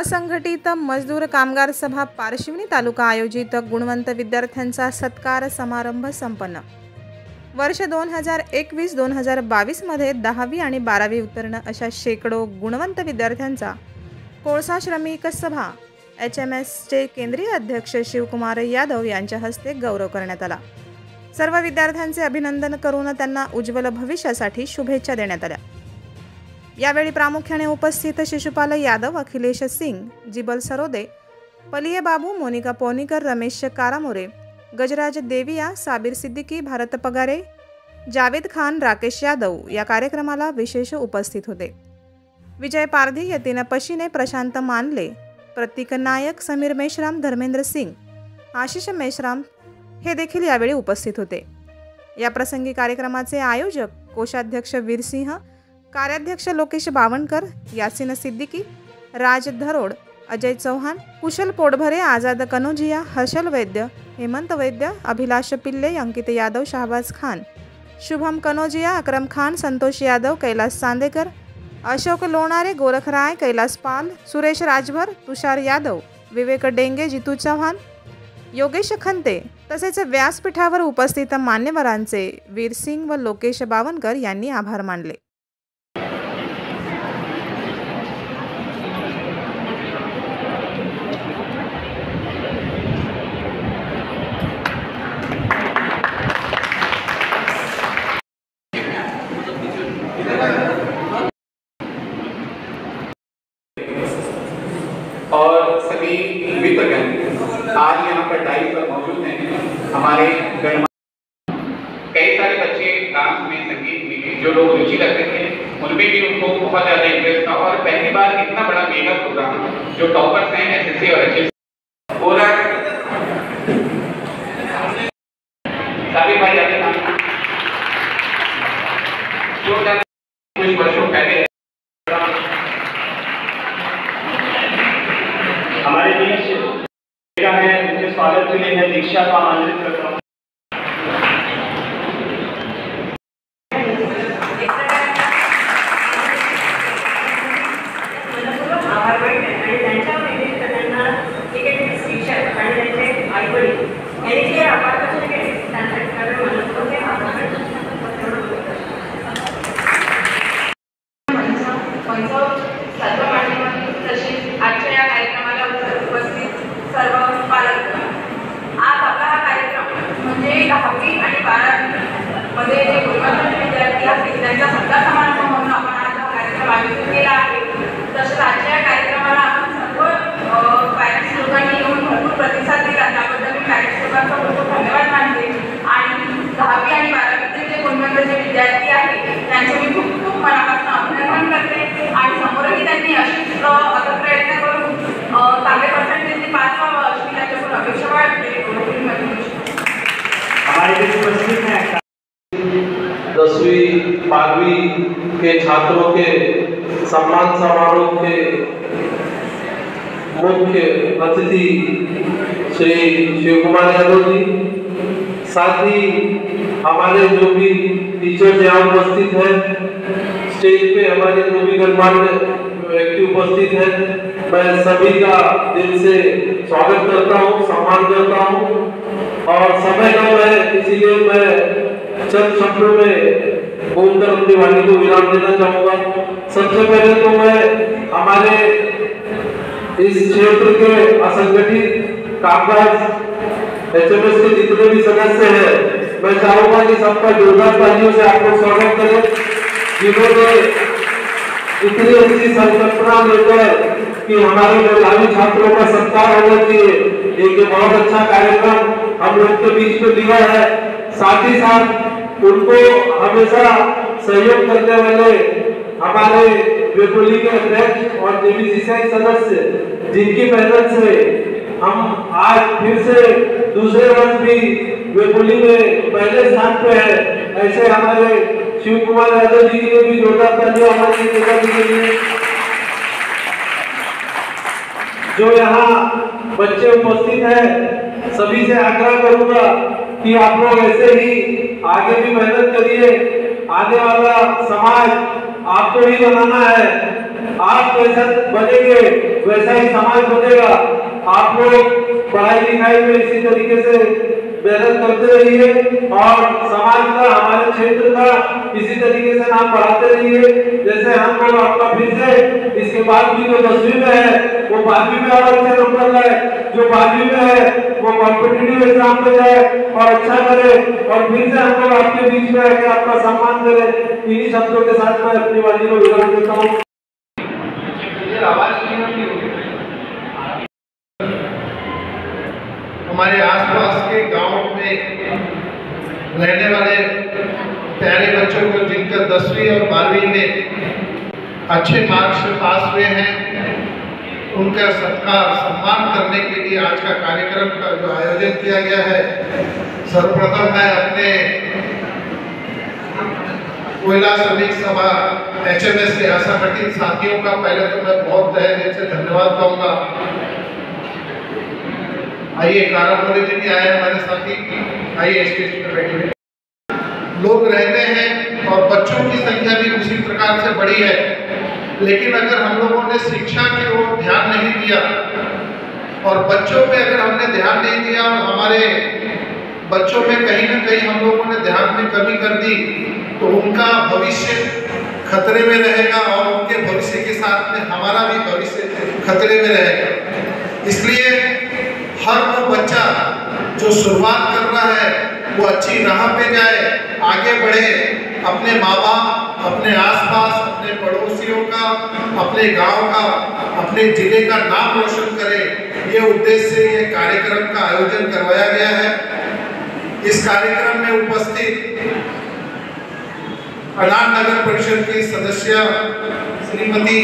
असंघटित मजदूर कामगार सभा पारशिवनी तालुका आयोजित गुणवंत विद्यार्थ्यांचा सत्कार समारंभ संपन्न। वर्ष 2021-2022 मध्ये 10वी आणि 12वी उत्तीर्ण अशा शेकडो गुणवंत विद्यार्थ्यांचा कोळसा श्रमिक सभा HMSचे केंद्रीय अध्यक्ष शिवकुमार यादव यांच्या हस्ते गौरव करण्यात आला। सर्व विद्यार्थ्यांचे अभिनंदन करून त्यांना उज्ज्वल भविष्यासाठी शुभेच्छा देण्यात आल्या। यावेळी प्रामुख्याने उपस्थित शिशुपाल यादव, अखिलेश सिंग, जिबल सरोदे, पलिये बाबू, मोनिका पोनीकर, रमेश कारामोरे, गजराज देविया, साबिर सिद्दीकी, भारत पगारे, जावेद खान, राकेश यादव या कार्यक्रमाला विशेष उपस्थित होते। विजय पारधी, यतीन पशीने, प्रशांत मानले, प्रतीक नायक, समीर मेश्राम, धर्मेंद्र सिंग, आशिष मेश्राम हे देखील यावेळी उपस्थित होते। या प्रसंगी कार्यक्रमाचे आयोजक कोषाध्यक्ष वीरसिंह, कार्याध्यक्ष लोकेश बावनकर, यासिन सिद्दीकी, राज धरोड, अजय चौहान, कुशल पोटभरे, आझाद कनोजिया, हर्षल वैद्य, हेमंत वैद्य, अभिलाष पिल्ले, अंकित यादव, शाहबाज खान, शुभम कनोजिया, अकरम खान, संतोष यादव, कैलास सांदेकर, अशोक लोणारे, गोरख राय, कैलास पाल, सुरेश राजभर, तुषार यादव, विवेक डेंगे, जितू चव्हाण, योगेश खंते तसेच व्यासपीठावर उपस्थित मान्यवरांचे वीरसिंग व लोकेश बावनकर यांनी आभार मानले। और सभी मित्रगण आज यहाँ पर डाइस पर मौजूद हैं। हमारे कई सारे बच्चे डांस में, संगीत में जो लोग रुचि रखते थे उनमें भी उनको बहुत ज़्यादा इंटरेस्ट था और पहली बार इतना बड़ा मेगा प्रोग्राम जो टॉपर्स हैं SSC और HSC हो रहा है। साबिर भाई आते हैं जो कुछ वर्षों पहले हमारे बीच है, उनके स्वागत के लिए मैं दीक्षा को आमंत्रित करता हूँ। मध्ये जे गुणवंत विद्यार्थी असतील त्यांचा सत्कार समारंभ म्हणून आपण आज हा कार्यक्रम आयोजित केला आहे। तसेच आजच्या कार्यक्रमाला आपण सर्व पॅरेंट्स लोकांनी येऊन भरपूर प्रतिसाद दिला, त्याबद्दल मी पॅरेंट्स लोकांचा खूप धन्यवाद मानते। आणि 10वी आणि 12वीचे जे गुणवंत जे विद्यार्थी आहेत त्यांचे मी खूप खूप मनापासून अभिनंदन करते आणि समोरही त्यांनी अशीच अथक प्रयत्न करून चांगले पर्सेंटेज पास व्हावं अशी त्यांच्याकडून अपेक्षा वाटते। हमारे बीच उपस्थित हैं 10वीं 12वीं के छात्रों के सम्मान समारोह के मुख्य अतिथि श्री शिवकुमार यादव जी, साथ ही हमारे जो भी टीचर्स यहाँ उपस्थित हैं, स्टेज पे हमारे जो भी गणमान्य व्यक्ति उपस्थित हैं, मैं सभी का दिल से स्वागत करता हूँ, सम्मान करता हूँ। और समय कम है इसीलिए मैं चंद शब्दों में बोलकर अपनी वाणी को विराम देना चाहूँगा। सबसे पहले तो मैं हमारे इस क्षेत्र के असंगठित कामगार HMS के जितने भी सदस्य हैं, मैं चाहूँगा कि सबका जोरदार तालियों से आपको स्वागत करें, जिन्होंने इतनी अच्छी संकल्पना लेकर कि हमारे मेधावी छात्रों का सत्कार होना चाहिए, एक बहुत अच्छा कार्यक्रम हम लोग के बीच में लिया है। साथ ही साथ उनको हमेशा सहयोग करने वाले हमारे वेपुली के अध्यक्ष और JBCCI सदस्य, जिनकी मेहनत से हम आज फिर से दूसरे वर्ष भी वेपुली में पहले स्थान पे है, ऐसे हमारे शिवकुमार यादव जी के लिए भी जोरदार तालियां हमारी के लिए। जो यहाँ बच्चे उपस्थित हैं सभी से आग्रह करूंगा कि आप लोग ऐसे ही आगे भी मेहनत करिए, आने वाला समाज आपको ही बनाना है। आप जैसा बनेंगे वैसा ही समाज बनेगा। आप लोग पढ़ाई लिखाई में इसी तरीके से मेहनत करते रहिए और समाज का, हमारे क्षेत्र का इसी तरीके से नाम बढ़ाते रहिए। जैसे हम लोग आपका फिर से इसके बाद भी जो 10वीं में है वो 12वीं में और अच्छे नंबर लाए, जो 12वीं में है वो कॉम्पिटिटिव एग्जाम में जाए और अच्छा करे, और फिर से हम लोग आपके बीच में आके आपका सम्मान करें। इन्हीं शब्दों के साथ मैं अपनी वाणी को विराम देता हूँ। हमारे आसपास के गांव में रहने वाले प्यारे बच्चों को जिनका 10वीं और 12वीं में अच्छे मार्क्स से पास हुए हैं, उनका सत्कार सम्मान करने के लिए आज का कार्यक्रम का जो आयोजन किया गया है, सर्वप्रथम मैं अपने कोयला श्रमिक सभा HMS के असंगठित साथियों का पहले तो मैं बहुत तहे दिल से धन्यवाद कहूँगा। आइए कारामोली जी भी आए हमारे साथी, आइए स्टेज पर बैठिए। लोग रहते हैं और बच्चों की संख्या भी उसी प्रकार से बढ़ी है, लेकिन अगर हम लोगों ने शिक्षा की ओर ध्यान नहीं दिया और बच्चों पे अगर हमने ध्यान नहीं दिया और हमारे बच्चों में कहीं ना कहीं हम लोगों ने ध्यान में कमी कर दी, तो उनका भविष्य खतरे में रहेगा और उनके भविष्य के साथ में हमारा भी भविष्य खतरे में रहेगा। इसलिए हर वो बच्चा जो शुरुआत कर रहा है वो अच्छी राह पे जाए, आगे बढ़े, अपने माँ बाप, अपने आसपास, अपने पड़ोसियों का, अपने गांव का, अपने जिले का नाम रोशन करे। ये उद्देश्य से ये कार्यक्रम का आयोजन करवाया गया है। इस कार्यक्रम में उपस्थित अनार नगर परिषद की सदस्य श्रीमती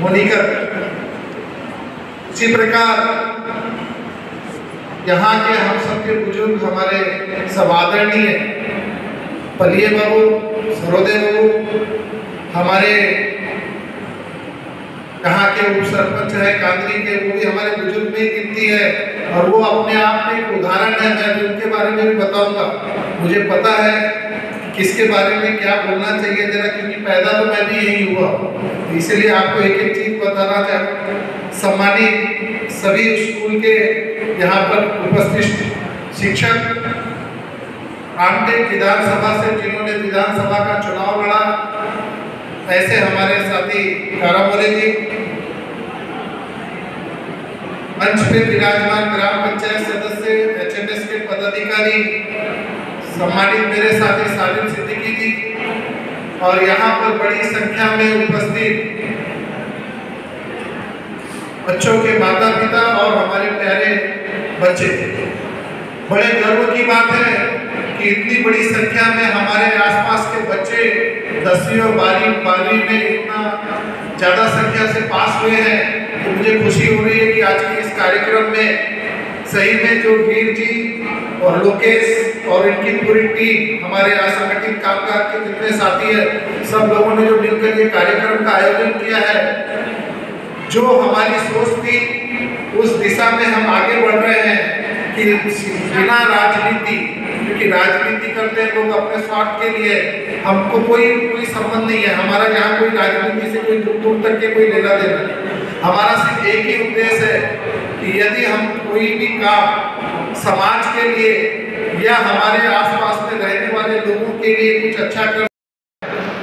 मोनिका, इसी प्रकार यहाँ के हम सबके बुजुर्ग, हमारे सब आदरणीय पलिये बाबू, सरोदे बाबू, हमारे यहाँ के उप सरपंच है कांदरी के, वो भी हमारे बुजुर्ग में गिनती है और वो अपने आप में एक उदाहरण है। मैं उनके बारे में भी बताऊंगा। मुझे पता है किसके बारे में क्या बोलना चाहिए जरा, क्योंकि पैदा तो मैं भी यही हुआ, तो इसलिए आपको एक एक चीज बताना चाहता। सम्मानित सभी स्कूल के यहाँ पर उपस्थित शिक्षक, आमटेक विधानसभा से जिन्होंने विधानसभा का चुनाव लड़ा, ऐसे हमारे साथी कारामोली जी, मंच पे विराजमान ग्राम पंचायत सदस्य, HMS के पदाधिकारी, सम्मानित मेरे साथी सालिम सिद्दीकी जी, और यहाँ पर बड़ी संख्या में उपस्थित बच्चों के माता पिता और हमारे प्यारे बच्चे। बड़े गर्व की बात है कि इतनी बड़ी संख्या में हमारे आसपास के बच्चे 10वीं और 12वीं में इतना ज़्यादा संख्या से पास हुए हैं। तो मुझे खुशी हो रही है कि आज के इस कार्यक्रम में सही में जो वीर जी और लोकेश और इनकी पूरी टीम, हमारे असंगठित कामगार के जितने साथी हैं, सब लोगों ने जो मिलकर ये कार्यक्रम का आयोजन किया है, जो हमारी सोच थी उस दिशा में हम आगे बढ़ रहे हैं कि बिना राजनीति, क्योंकि राजनीति करते हैं लोग अपने स्वार्थ के लिए, हमको कोई संबंध नहीं है। हमारा यहाँ कोई राजनीति से कोई दूर तक के कोई लेना देना नहीं। हमारा सिर्फ एक ही उद्देश्य है कि यदि हम कोई भी काम समाज के लिए या हमारे आसपास में रहने वाले लोगों के लिए कुछ अच्छा कर,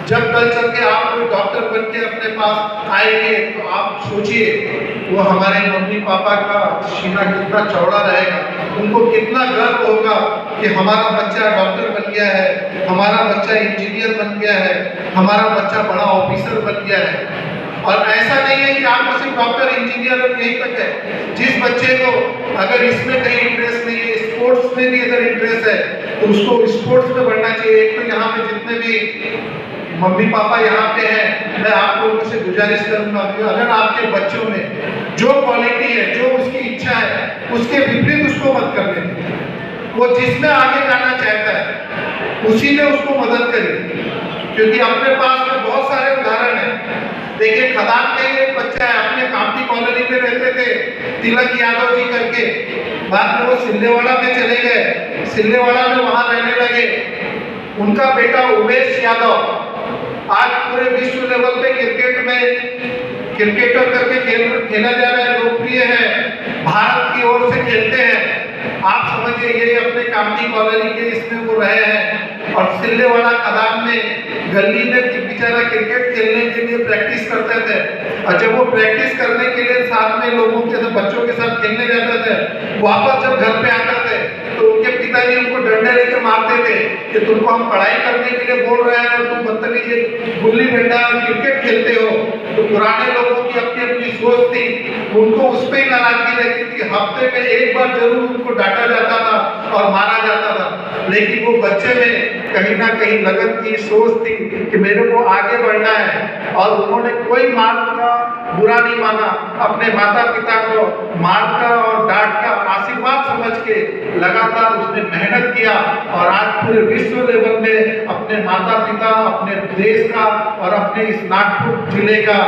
जब कल चल के आप कोई डॉक्टर बन के अपने पास आएंगे तो आप सोचिए वो हमारे मम्मी पापा का सीना कितना चौड़ा रहेगा, उनको कितना गर्व होगा कि हमारा बच्चा डॉक्टर बन गया है, हमारा बच्चा इंजीनियर बन गया है, हमारा बच्चा बड़ा ऑफिसर बन गया है। और ऐसा नहीं है कि आपको सिर्फ डॉक्टर इंजीनियर यहीं तक है। जिस बच्चे को अगर इसमें कहीं इंटरेस्ट नहीं है, स्पोर्ट्स में भी अगर इंटरेस्ट है, तो उसको स्पोर्ट्स में बढ़ना चाहिए। एक तो यहाँ पे जितने भी मम्मी पापा यहाँ पे हैं, मैं आप लोगों से गुजारिश करूंगा कि अगर आपके बच्चों में जो क्वालिटी है, जो उसकी इच्छा है, उसके विपरीत उसको मत करने दें। वो जिसमें आगे जाना चाहता है उसी में उसको मदद करें, क्योंकि अपने पास में बहुत सारे उदाहरण हैं। देखिए, खदान का एक बच्चा है, अपने कामती कॉलोनी में रहते थे, तिलक यादव जी करके, बाद में वो सिल्लेवाड़ा में चले गए, सिल्लेवाड़ा में वहां रहने लगे। उनका बेटा उमेश यादव आज पूरे विश्व लेवल पे क्रिकेट में क्रिकेटर करके खेला जा रहा है, लोकप्रिय है, भारत की ओर से खेलते हैं। आप समझिए ये अपने कामनी कॉलोनी के इसमें वो रहे हैं और सिल्लेवाड़ा खदान में गली में बेचारा क्रिकेट खेलने के लिए प्रैक्टिस करते थे। और जब वो प्रैक्टिस करने के लिए साथ में लोगों के साथ बच्चों के साथ खेलने जाते थे, वापस जब घर पे आते थे तो उनके पिताजी उनको डंडे लेकर मारते थे कि तुमको हम पढ़ाई करने के लिए बोल रहे हैं और तुम बदतमीजी गुल्ली डंडा क्रिकेट खेलते हो। तो पुराने लोगों की अपनी अपनी सोच थी, उनको उस पर ही नाराजगी रहती थी। हफ्ते में एक बार जरूर उनको डांटा जाता था और मारा जाता था, लेकिन वो बच्चे में कहीं ना कहीं लगन थी, सोच थी कि मेरे को आगे बढ़ना है। और उन्होंने कोई मार का बुरा नहीं माना, अपने माता पिता को मार का और डांट का आशीर्वाद समझ के लगातार उसने मेहनत किया और आज पूरे विश्व लेवल में अपने माता पिता, अपने देश का और अपने इस नागपुर जिले का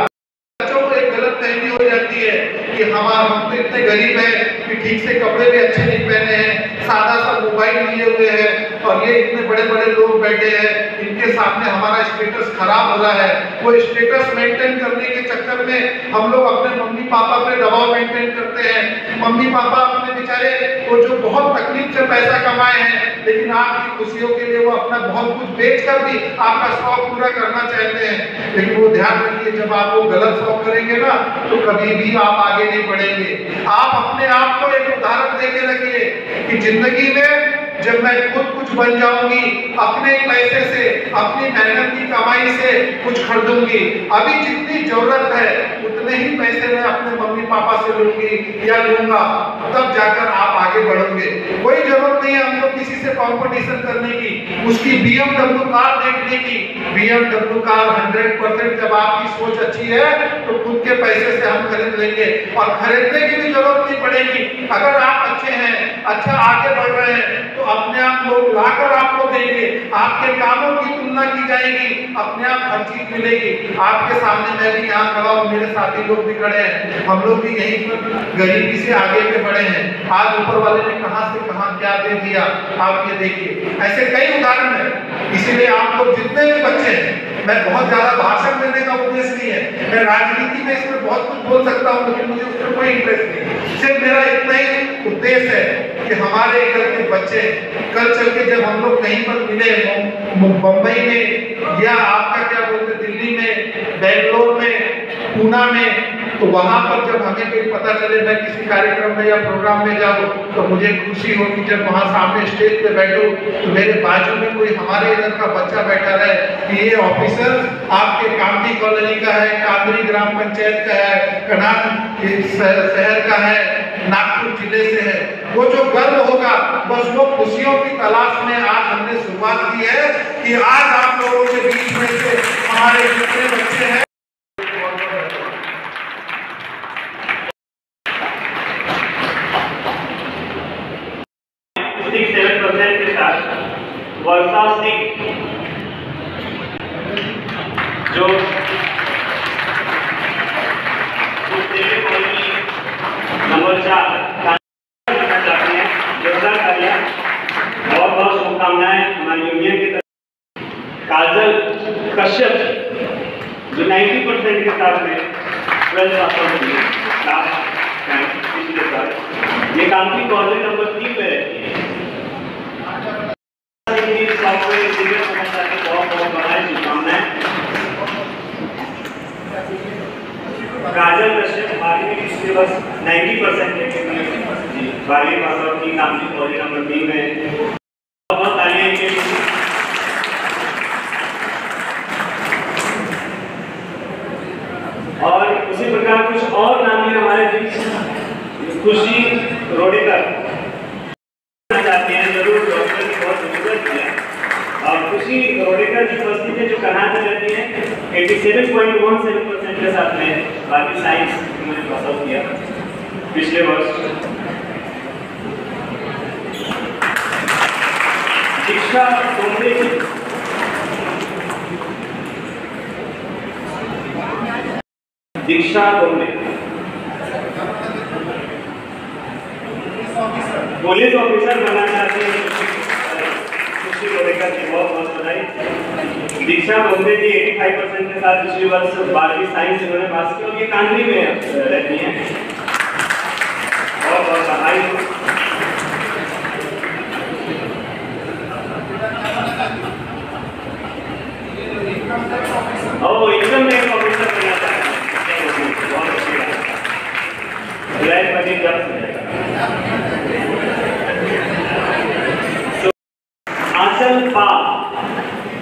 बच्चों को एक गलत फहमी हो जाती है कि हम तो इतने गरीब हैं कि ठीक से कपड़े भी अच्छे नहीं पहने हैं, सादा सा मोबाइल लिए हुए हैं और ये इतने बड़े बड़े लोग बैठे हैं, इनके सामने हमारा स्टेटस खराब हो रहा है। वो स्टेटस मेंटेन करने के चक्कर में हम लोग अपने मम्मी पापा पे दबाव मेंटेन करते हैं। मम्मी पापा अपने बेचारे वो जो बहुत तकलीफ से पैसा कमाए हैं, लेकिन आपकी खुशियों के लिए वो अपना बहुत कुछ बेच कर भी आपका शौक पूरा करना चाहते हैं। लेकिन वो ध्यान रखिए, जब आप वो गलत शौक करेंगे ना तो कभी भी आप आगे नहीं बढ़ेंगे। आप अपने आप को एक उदाहरण देके रखिए कि जिंदगी में जब मैं खुद कुछ बन जाऊंगी, अपने पैसे से, अपनी मेहनत की कमाई से कुछ खरीदूंगी, अभी जितनी जरूरत है उतने ही पैसे मैं अपने मम्मी पापा से लूंगी या लूंगा, तब जाकर आप आगे बढ़ोगे। कोई जरूरत नहीं है हमको किसी से कंपटीशन करने की, उसकी BMW कार देखने की। BMW कार 100% जब आपकी सोच अच्छी है तो खुद के पैसे से हम खरीद लेंगे और खरीदने की भी जरूरत नहीं पड़ेगी। अगर आप अच्छे हैं, अच्छा आगे बढ़ रहे हैं तो अपने आप लोग लाकर आपको देंगे, आपके कामों की तुलना की जाएगी, अपने आप हर चीज मिलेगी। आपके सामने मैं भी यहाँ खड़ा हूँ, मेरे साथी लोग भी खड़े हैं, हम लोग भी यहीं पर गरीबी से आगे पे बढ़े हैं। आज ऊपर वाले ने कहां से कहां क्या दे दिया, आप ये देखिए। ऐसे कई उदाहरण है। इसीलिए आप लोग जितने भी बच्चे हैं, मैं बहुत ज्यादा भाषण देने का उद्देश्य नहीं है, मैं राजनीति में इसमें बहुत कुछ बोल सकता हूँ, लेकिन मुझे उसमें कोई इंटरेस्ट नहीं। सिर्फ मेरा इतना ही उद्देश्य है कि हमारे इधर के बच्चे कल चल के जब हम लोग कहीं पर मिले, मुंबई में या आपका क्या बोलते दिल्ली में, बेंगलोर में, पूना में, तो वहां पर जब हमें कोई पता चले मैं किसी कार्यक्रम में या प्रोग्राम में जाऊं तो मुझे खुशी होगी जब वहां सामने स्टेज पे बैठूं तो मेरे बाजू में कोई हमारे इधर का बच्चा बैठा रहे कि ये ऑफिसर आपके कामनी कॉलोनी का है, कांदरी ग्राम पंचायत का है, कनान शहर का है, नागपुर जिले से है। वो जो गर्व होगा, बस वो खुशियों की तलाश में आज हमने शुरुआत की है कि आज आप लोगों के बीच में से हमारे जितने बच्चे हैं 67% के साथ वर्षा सिंह जो नंबर 4 करना चाहते हैं, योगदान कर लिया। बहुत बहुत शुभकामनाएं हमारी यूनियन की तरफ। काजल कश्यप जो 90% के साथ में 12th पास आउट हुई लास्ट टाइम पिछले साल, ये कामनी कॉलेज नंबर 3 पे रहती है। सॉफ्टवेयर इंजीनियर समझता है, बहुत बहुत बधाई, शुभकामनाएं। काजल कश्यप 12वीं में सिलेबस 90% के 12वीं पास आउट की, कामनी कॉलेज नंबर 3 में। बहुत तालियां के लिए। और उसी प्रकार कुछ और नामी हमारे बीच खुशी रोडेकर चाहते हैं, जरूर डॉक्टर की बहुत जरूरत है। और खुशी रोडेकर की उपस्थिति है जो कर्नाटक रहती है, 87.17% के साथ में बाकी साइंस उन्होंने पास आउट किया पिछले वर्ष। दीक्षा डोंबरे दीक्षा डोंबरे पुलिस ऑफिसर बनना चाहते हैं खुशी रोडेकर जी, बहुत बहुत बधाई। दीक्षा बोम्बे जी 85% के साथ पिछले वर्ष 12वीं साइंस इन्होंने पास की और ये कांगड़ी में रहती हैं, बहुत बहुत बधाई। और इनकम टैक्स ऑफिसर बनना चाहते हैं, बहुत अच्छी बात।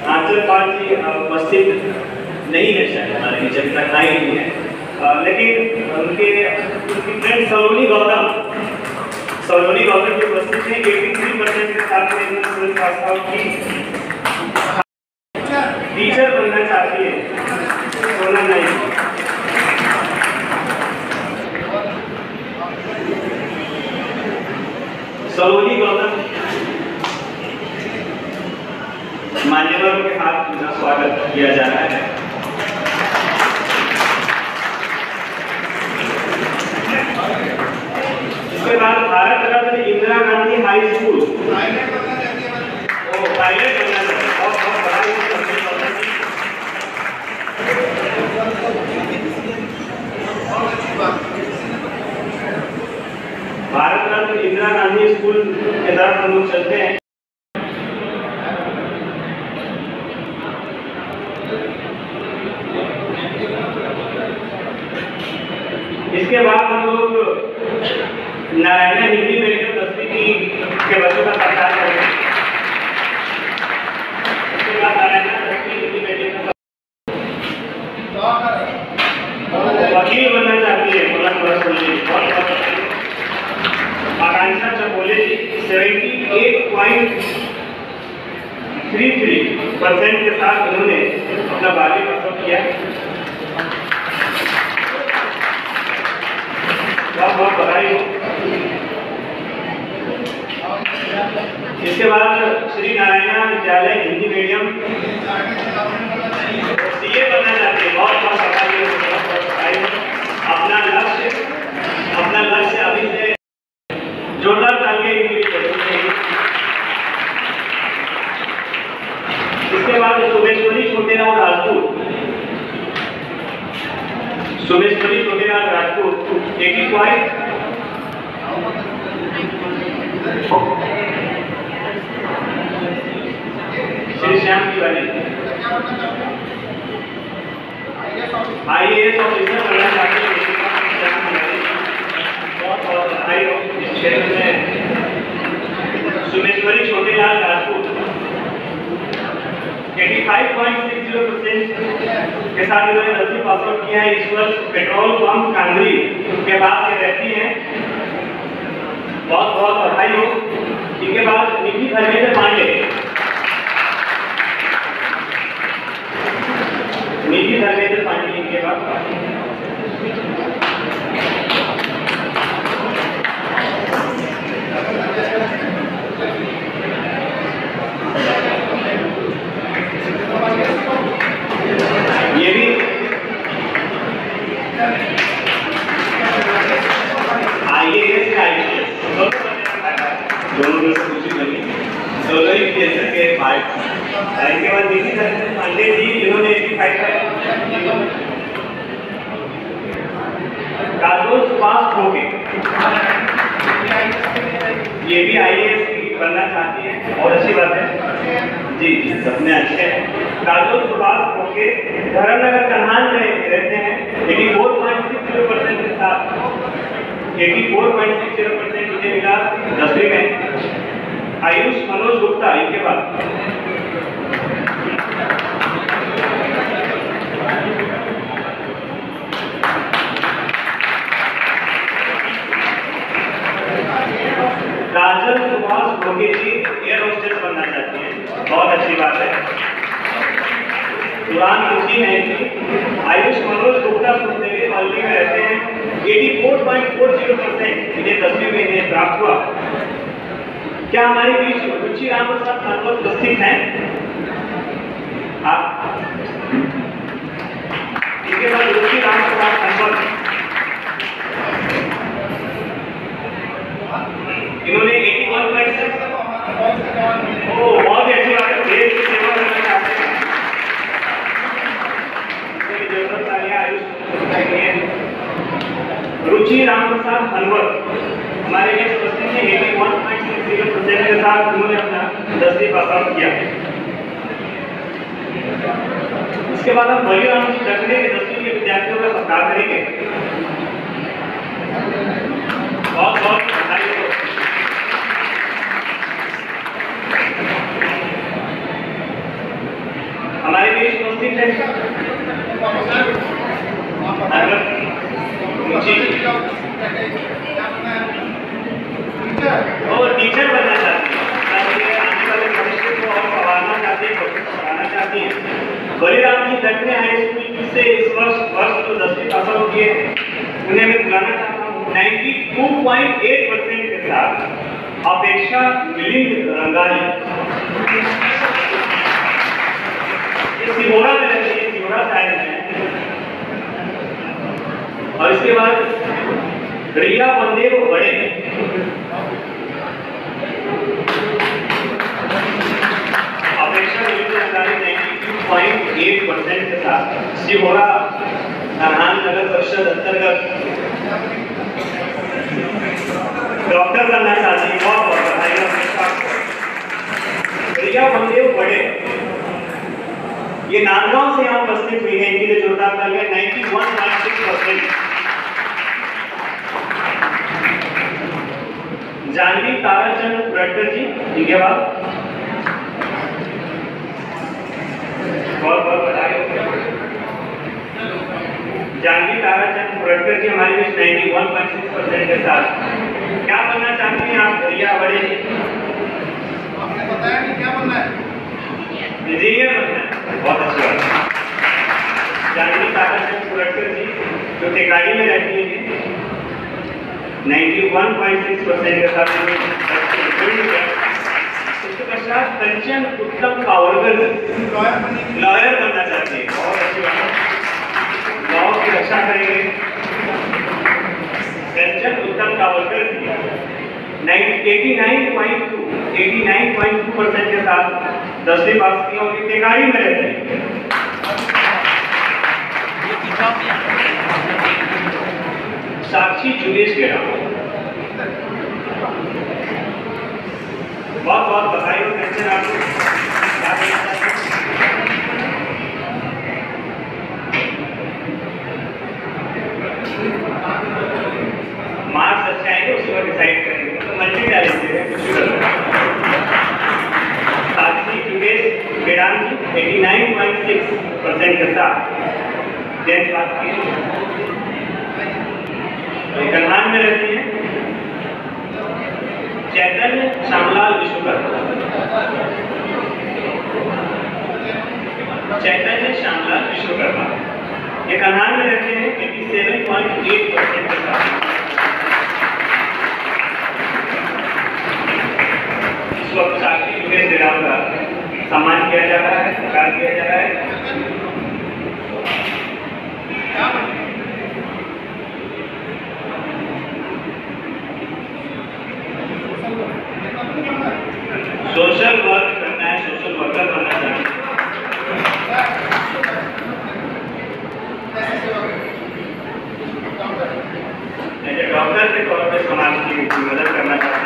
आंचल पाल जी उपस्थित नहीं है, शायद हमारे बीच अभी तक आई नहीं है, लेकिन उनकी फ्रेंड सलोनी गौतम की उपस्थित है। 83% के साथ में इन्होंने पास आउट की। टीचर बनना चाहती है सोना नहीं। सलोनी गौतम, मान्यवरों के हाथ उनका स्वागत किया जा रहा है। इसके बाद Bharat Ratna Indira Gandhi high school pilot बनना चाहते हैं, बहुत बहुत बधाई। भारत रत्न इंदिरा गांधी स्कूल के तरफ हम लोग चलते हैं। इसके बाद हम लोग नारायणा हिंदी मेडिकल 10वीं के बच्चों का प्रचार करेंगे। इसके बाद नारायणा 10वीं हिंदी मेडिकल वकील बनना चाहती है आकांक्षा चपोले जी 78.33% के साथ उन्होंने अपना 12वीं पास किया। बहुत बहुत बधाई हो। इसके बाद श्री नारायणा विद्यालय हिंदी मीडियम सीए बनना चाहते हैं, बहुत बहुत बधाई हो, बहुत बहुत बधाई हो। अपना लक्ष्य अभी से जोरदार डाल के इसके बाद सुमेश्वरी छोटेलाल राजपूत 85 श्री श्याम तिवारी IAS ऑफिसर बनना चाहते हैं। बहुत बहुत बधाई हो। इस क्षेत्र में सुमेश्वरी छोटेलाल राजपूत 85.60% के साथ इन्होंने 10वीं पास आउट किया है। इस वर्ष पेट्रोल पंप कांगड़ी के पास ये रहती हैं, बहुत बहुत बधाई हो। इनके बाद निधि धर्मेंद्र पांडे इनके बाद ये भी IAS का दोनों में से कुछ नहीं, दोनों ही केसर के भाई। इनके बाद निधि धर्मेंद्र पांडे जी, इन्होंने 85 काजोल पास हो गए। ये भी IAS बनना चाहती है, बहुत अच्छी बात है जी, सपने अच्छे हैं। काजोल सुभाष होके धर्मनगर कन्हान में रहते हैं। 84.60% के साथ 84.60% मुझे मिला 10वीं में। आयुष मनोज गुप्ता इनके बाद काजल सुभाष भोगे जी एयर होस्टेस बनना चाहती हैं, बहुत अच्छी बात है। उड़ान खुशी है कि आयुष मनोज गुप्ता सुनदेवी हल्दी में रहते हैं। 84.40% इन्हें 10वीं में इन्हें प्राप्त हुआ। क्या हमारे बीच रुचि राम प्रसाद उपस्थित हैं? आप इनके बाद रुचि राम प्रसाद इन्होंने रुचि रामप्रसाद हनवर हमारे लिए उपस्थित हैं 81.60% के साथ उन्होंने अपना 10वीं पास आउट किया। इसके बाद हम बलिराम जी दखने के 10वीं के विद्यार्थियों का सत्कार करेंगे। बहुत बहुत बधाई हो। हमारे बीच उपस्थित है और टीचर बनना चाहती है, आने वाले भविष्य को और संवारना चाहती है, पढ़ाना चाहती है। बलिराम जी दखने हाई स्कूल से इस वर्ष जो 10वीं पास आउट किए उन्हें मैं बुलाना चाहता हूँ। 92.8% के साथ अपेक्षा मिलिंद रंगारी सिहोरा में रहती है, सिहोरा साइड में। और इसके बाद रिया बंदेव बड़े अपेक्षा मिलिंद रंगारी 92.8% के साथ सिहोरा नारायण नगर परिषद अंतर्गत डॉक्टर बनना चाहती है। बहुत बहुत बधाई। रिया बंदेव बड़े ये नांदगांव से यहाँ उपस्थित हुई है, इनके लिए जोरदार तालियां। 91.6%। जानवी ताराचंद पुरटकर जी, ठीक है बात, बहुत बहुत बधाई। जानवी ताराचंद पुरटकर जी हमारे बीच 91.6% के साथ। क्या बनना चाहती हैं आप रिया बड़े जी? आपने बताया कि क्या बनना है? इंजीनियर बनना है। बहुत अच्छी बात। जानवी ताराचंद पुरटकर जी जो टेकाड़ी में रहती है 91.6% के साथ। उसके पश्चात कंचन उत्तम कावड़कर लॉयर बनना चाहते हैं। बहुत अच्छी बात है, लॉ की रक्षा करेंगे। कंचन उत्तम कावड़कर 89.2% के साथ 10वीं पास की और टेकाड़ी में रहते हैं। साक्षी जुगेश गेड़ा, बहुत बहुत बधाई हो कंचन आपको। मार्क्स अच्छे आएंगे उसी को डिसाइड करेंगे, तो मल्टी टैलेंटेड है कुछ। साक्षी जुगेश गेड़ा जी 89.6% के साथ 10th पास की। कन्हान में रहती है। चैतन्य श्यामलाल विश्वकर्मा, चैतन्य श्यामलाल विश्वकर्मा ये कन्हान में रहते हैं 87.8% के साथ। इस वक्त साक्षी जुगेश गेड़ा का सम्मान किया जा रहा है, सत्कार किया जा रहा है। सोशल वर्क करना है, सोशल वर्कर बनना चाहिए। डॉक्टर के तौर पे समाज की मदद करना चाहते हैं।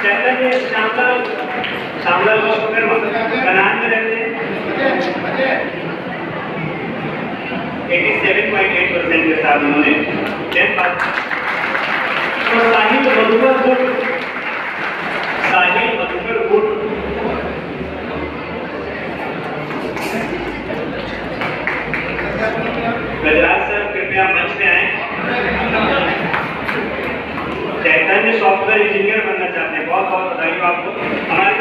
चैतन्य श्यामलाल विश्वकर्मा कन्हान में रहते हैं 87.8% के साथ उन्होंने 10th पास। साहिल मधुकर गुट गजराज सर कृपया मंच पे आए। चैतन्य सॉफ्टवेयर इंजीनियर बनना चाहते हैं। बहुत बहुत बधाई हो आपको। हमारे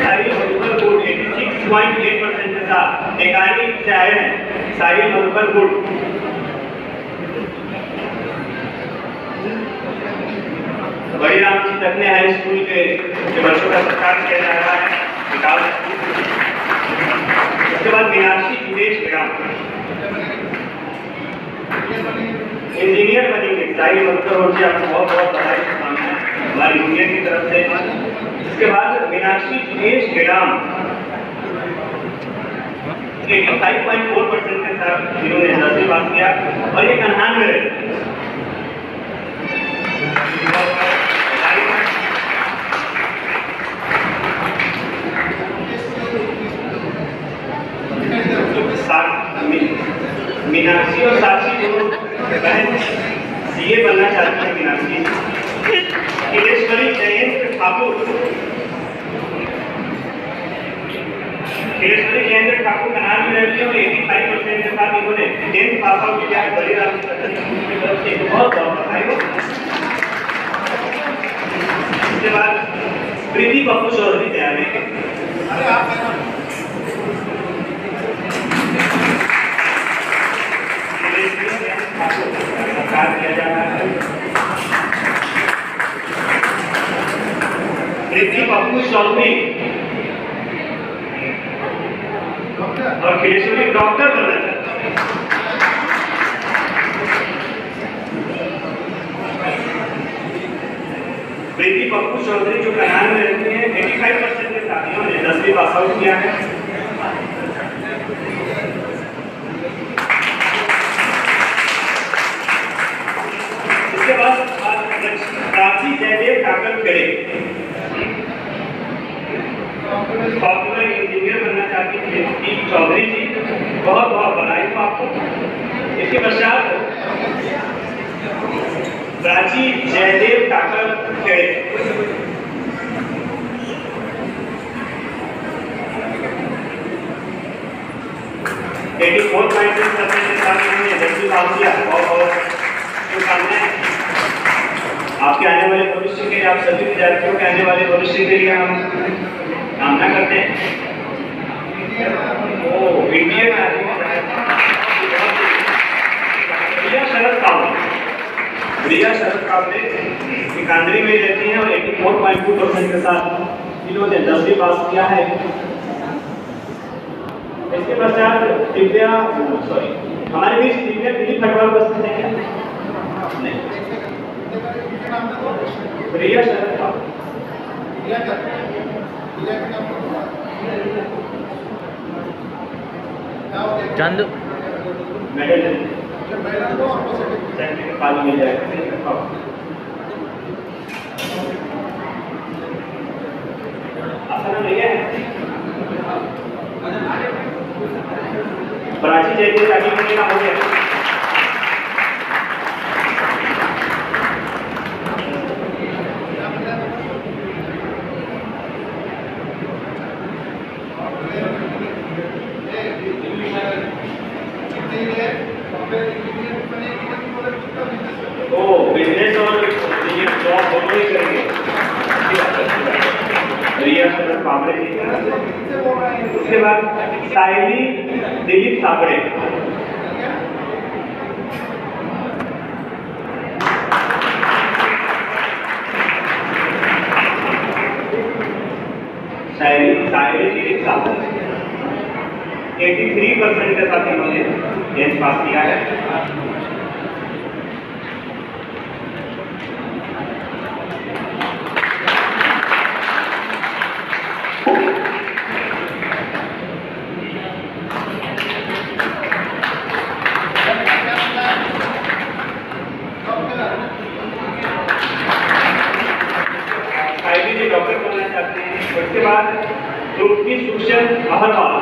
साहिल मधुकर गुट 86.8% के साथ टेकाड़ी से आए हैं। साहिल मधुकर गुट बलिराम जी दखने हाई स्कूल के बच्चों का सत्कार किया जा रहा है। उसके बाद मीनाक्षी जुगेश गेड़ा इंजीनियर बनेंगे। साहिल मधुकर जी आपको बहुत बहुत बधाई शुभकामनाएं हमारी यूनियन की तरफ से। इसके बाद मीनाक्षी जुगेश गेड़ा 85.4% के साथ इन्होंने 10वीं पास किया और ये 99 रहे। मीनाक्षी और साक्षी दोनों बहन सीए बनना चाहती है। मीनाक्षी किलेश्वरी जयेंद्र ठाकुर, किलेश्वरी जयेंद्र ठाकुर कनार में रहती है और 85% के साथ इन्होंने 10th पास आउट किया है। बड़ी राशि की तरफ से बहुत बहुत बधाई हो। इसके बाद प्रीति पप्पू चौधरी तैयार है। किया जा रहा है। प्रीति पप्पू चौधरी और किलेश्वरी डॉक्टर बनना चाहते हैं। प्रीति पप्पू चौधरी जो कनार में रहती है 85% के साथियों ने 10वीं पास आउट किया है। इसके बाद प्राची जयदेव ठाकर खेड़े सॉफ्टवेयर इंजीनियर बनना चाहती है। चौधरी जी बहुत बहुत बधाई हो आपको। इसके पश्चात प्राची जयदेव ठाकर खेड़े आपके आने वाले भविष्य के, आप सभी विद्यार्थियों के आने वाले भविष्य के लिए हम कामना करते हैं। प्रिया शरद कावले सिकंदरी में रहती हैं और 84.2% के साथ इन्होंने 10वीं पास किया है। इसके पश्चात दिव्या, सॉरी, हमारे बीच दिव्या दिलीप खटवाल उपस्थित है क्या? नहीं। प्रिया शरद कावले चंद मेडल पानी मिल जाएगा। आपका नाम है प्राची जयदेव आगे करने का हो गया। बिजनेस और जॉब दोनों ही करेंगे। रिया शरद कावड़े जी। उसके बाद सायली दिलीप साबड़े, सायली दिलीप साबड़े 83% के साथ इन्होंने 10th पास किया है। डॉक्टर बनना चाहते हैं। उसके बाद तृप्ति सुशन अहरवाल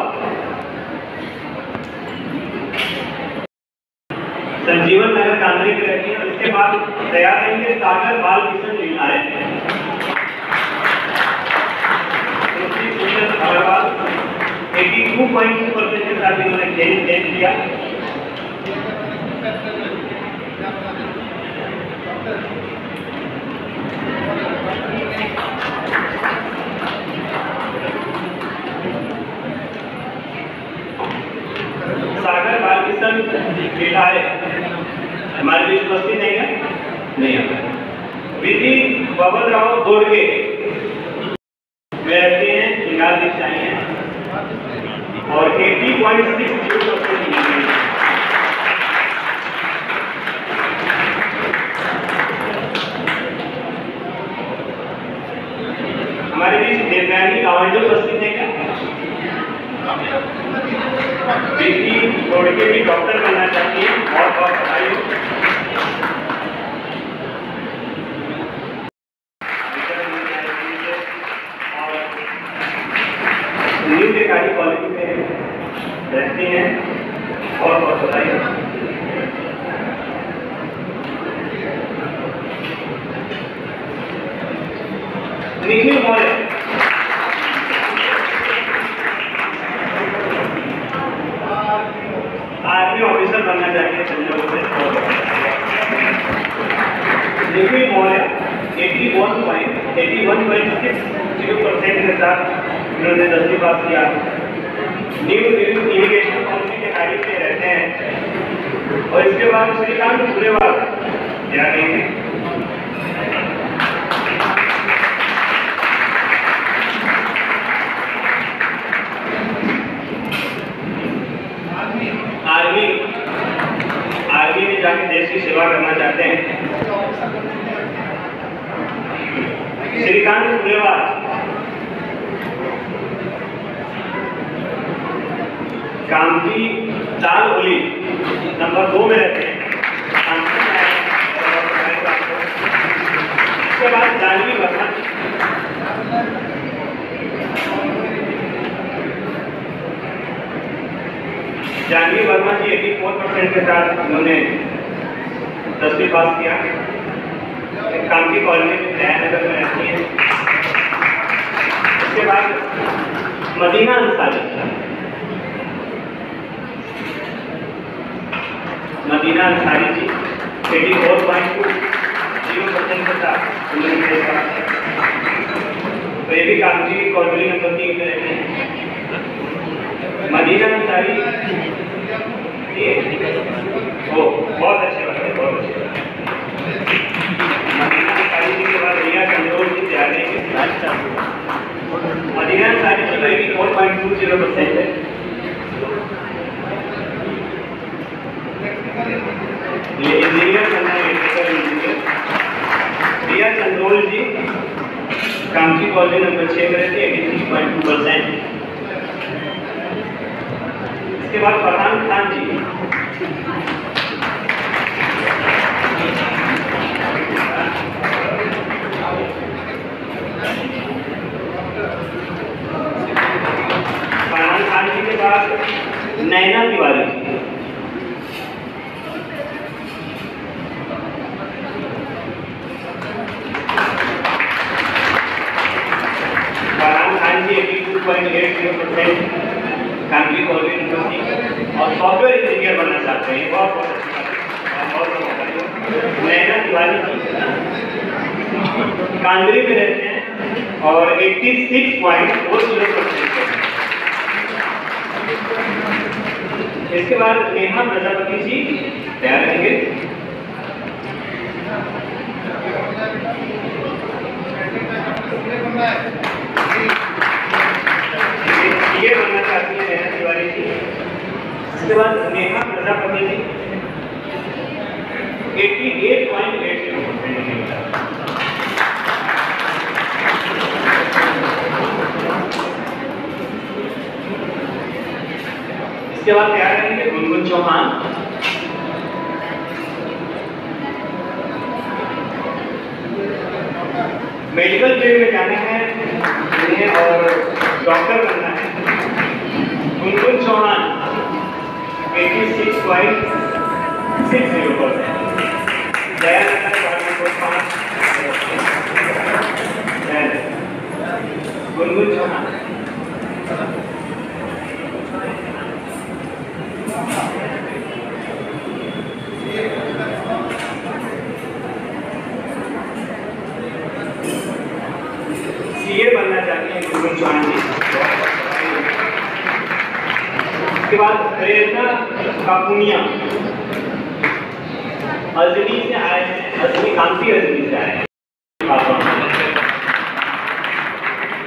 संजीवन नगर कांदरी में रहती है। उसके बाद तैयार रहेंगे सागर बालकिशन लीलाए। तृप्ति सुशन अहरवाल 82.2% के साथ इन्होंने खेल किया। सागर बालकिशन लीलाए हमारे बीच उपस्थित नहीं है, नहीं है। विधि बबल राव गोडगे में रहते हैं, बिहार दीक्षाई हैं और 80.60% हमारे बीच देवयानी कावंडो उपस्थित है क्या? प्रीति रोडके भी डॉक्टर बनना चाहती हैं, बहुत बहुत बधाई हो। न्यू बेकारी कॉलेज में रहती हैं, बहुत बहुत बधाई हो। निखिल मौर्य आर्मी ऑफिसर बनना चाहिए संजोग से। निखिल मौर्य 81.6% के साथ उन्होंने 10वीं पास किया। न्यू इरिगेशन कंपनी के कार्य में रहते हैं। और इसके बाद श्रीकांत पुरेवाल क्या कहेंगे? आर्मी में जाके देश की सेवा करना चाहते हैं। श्रीकांत पुरेवाल कामती दाल होली नंबर 2 में रहते हैं। इसके बाद जानवी वर्मा जी 84% के साथ उन्होंने 10वीं पास किया। कामती कॉलोनी में नगर में रहती है। इसके बाद मदीना अंसारी जी 84.20% के साथ उन्होंने तो ये भी कामती कॉलोनी नंबर 3 में रहती है। मदीना अंसारी वो बहुत अच्छे बात है, बहुत अच्छे। मदीना अंसारी जी के बाद रिया चंद्रोल जी तैयार है। मदीना अंसारी जी को 84.20% है। ये इंजीनियर बनना है, इलेक्ट्रिकल इंजीनियर। रिया चंद्रोल जी कामती कॉलेज नंबर 6 में रहती है, 83.2%। इसके बाद फरहान खान जी के बाद नैना तिवारी जी फरहान खान जी 82.80% कामती कॉलेज और सॉफ्टवेयर इंजीनियर बनना चाहते हैं। बहुत बहुत अच्छी बात है, बहुत बहुत। नैना तिवारी जी कांदरी में रहते हैं और 86.40%। इसके बाद नेहा प्रजापति जी तैयार रहेंगे। ये बनना चाहती है नेहा तिवारी जी। इसके बाद नेहा प्रजापति जी 88.80%। इसके बाद तैयार रहेंगे गुनगुन चौहान। मेडिकल फील्ड में जाना है और डॉक्टर बनना है। गुनगुन चौहान 86.60%। गुनगुन चौहान सीए बनना चाहते हैं गुनगुन चौहान जी। इसके बाद प्रेरणा कापुनिया अजनी से आए हैं, अजनी कामती अजनी से आए हैं।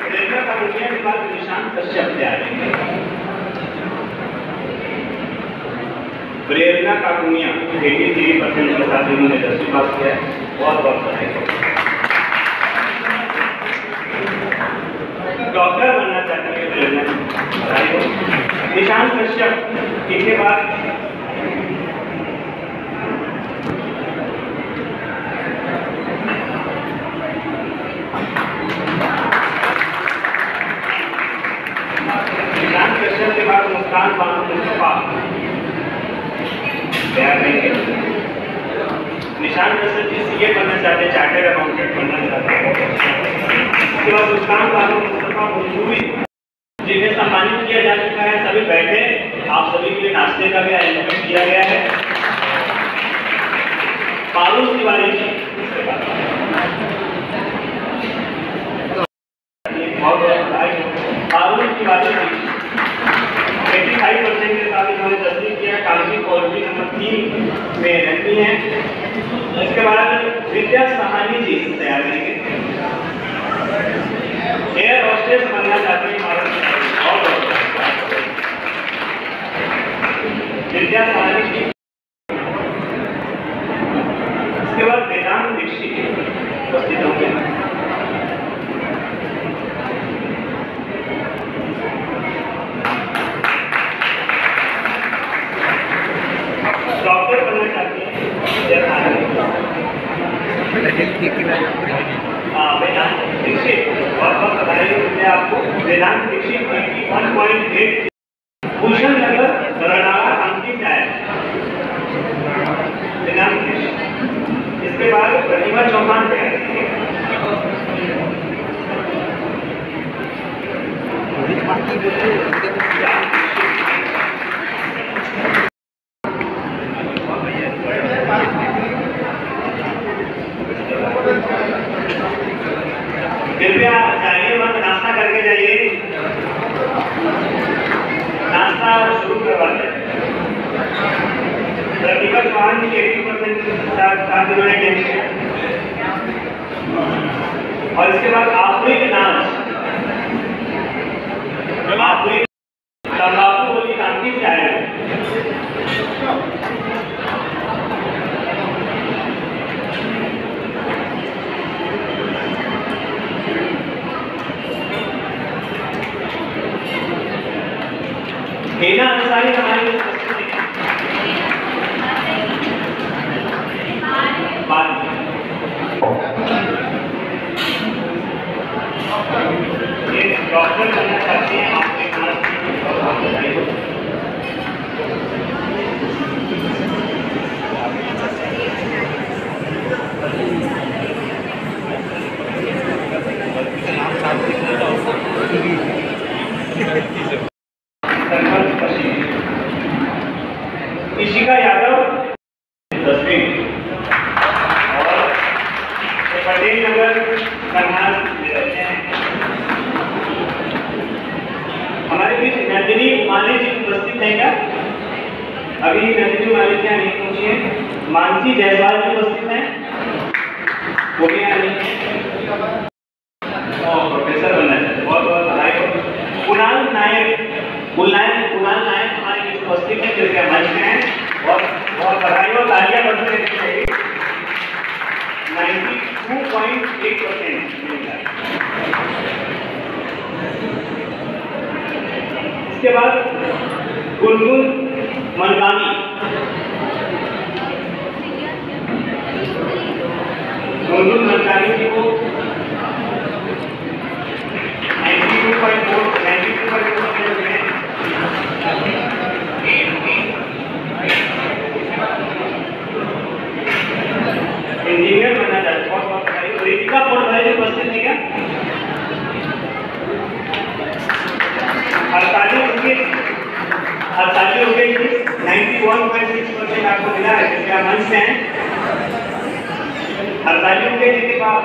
प्रेरणा कापुनिया के बाद निशान कश्यप से आए हैं। प्रेरणा कापुनिया 83% के साथ उन्होंने 10वीं पास किया है। बहुत बहुत बधाई। डॉक्टर बनना चाहते हैं प्रेरणा, बधाई हो। निशांत कश्यप इनके बाद के बाद मुस्कान बानो मुस्तफा तैयार रहेंगे। निशान कश्यप जी सीए बनना चाहते हैं, चार्टर्ड अकाउंटेंट बनना चाहते हैं। उसके बाद मुस्कान बानो मुस्तफा मौजूदी जिन्हें सम्मानित किया जा चुका है, सभी बैठे, आप सभी के लिए नाश्ते का भी आयोजन किया गया है। पारुल तिवारी जी पारुल तिवारी जी 85% के साथ इन्होंने 10वीं किया, कालवी कॉलेज नंबर 3 में रहती हैं। इसके बाद विद्या सहानी जी तैयार करेंगे, एयर होस्टेस बनना चाहते हैं और विद्या सहानी जी। इसके बाद वेदांत दीक्षित उपस्थित होंगे। डॉक्टर बनना चाहती हैं वेदांत दीक्षित, बहुत बहुत बधाई है आपको। वेदांत दीक्षित 1.8 भूषण नगर बरनाला अंतिम आया वेदांत दीक्षित। इसके बाद प्रतिभा चौहान तैयार कृपया जाइए मत, नाश्ता करके जाइए, नाश्ता शुरू करवाते हैं। प्रतिभा चौहान जी 80% और इसके बाद आफरीक नाच तंबाकू होली क्रांति से आए हेना अंसारी हमारी डॉक्टर बनना चाहते हैं, आपके इशिका यादव 10वीं और पटेल नगर करनाल में रहते हैं। हमारे बीच नंदिनी माली जी उपस्थित हैं क्या? अभी नंदिनी माली क्या नहीं पहुंची है। मानसी जायसवाल जी उपस्थित हैं, वो भी यहाँ नहीं है। प्रोफेसर बनना है, बहुत बहुत बधाई। कुणाल नायक हमारे बीच उपस्थित है, कृपया मंच में हैं और बहुत बधाई और तालियां बजने चाहिए। 92.8% इसके बाद गुनगुन मनगानी जी को 92.4 इंजीनियर बनना चाहते हैं, बहुत बहुत रितिका पोटभाई उपस्थित है क्या? हड़ताली होंगे 91.6% आपको मिला है, कृपया मंच से हैं। हड़ताली होंगे जिसके बाद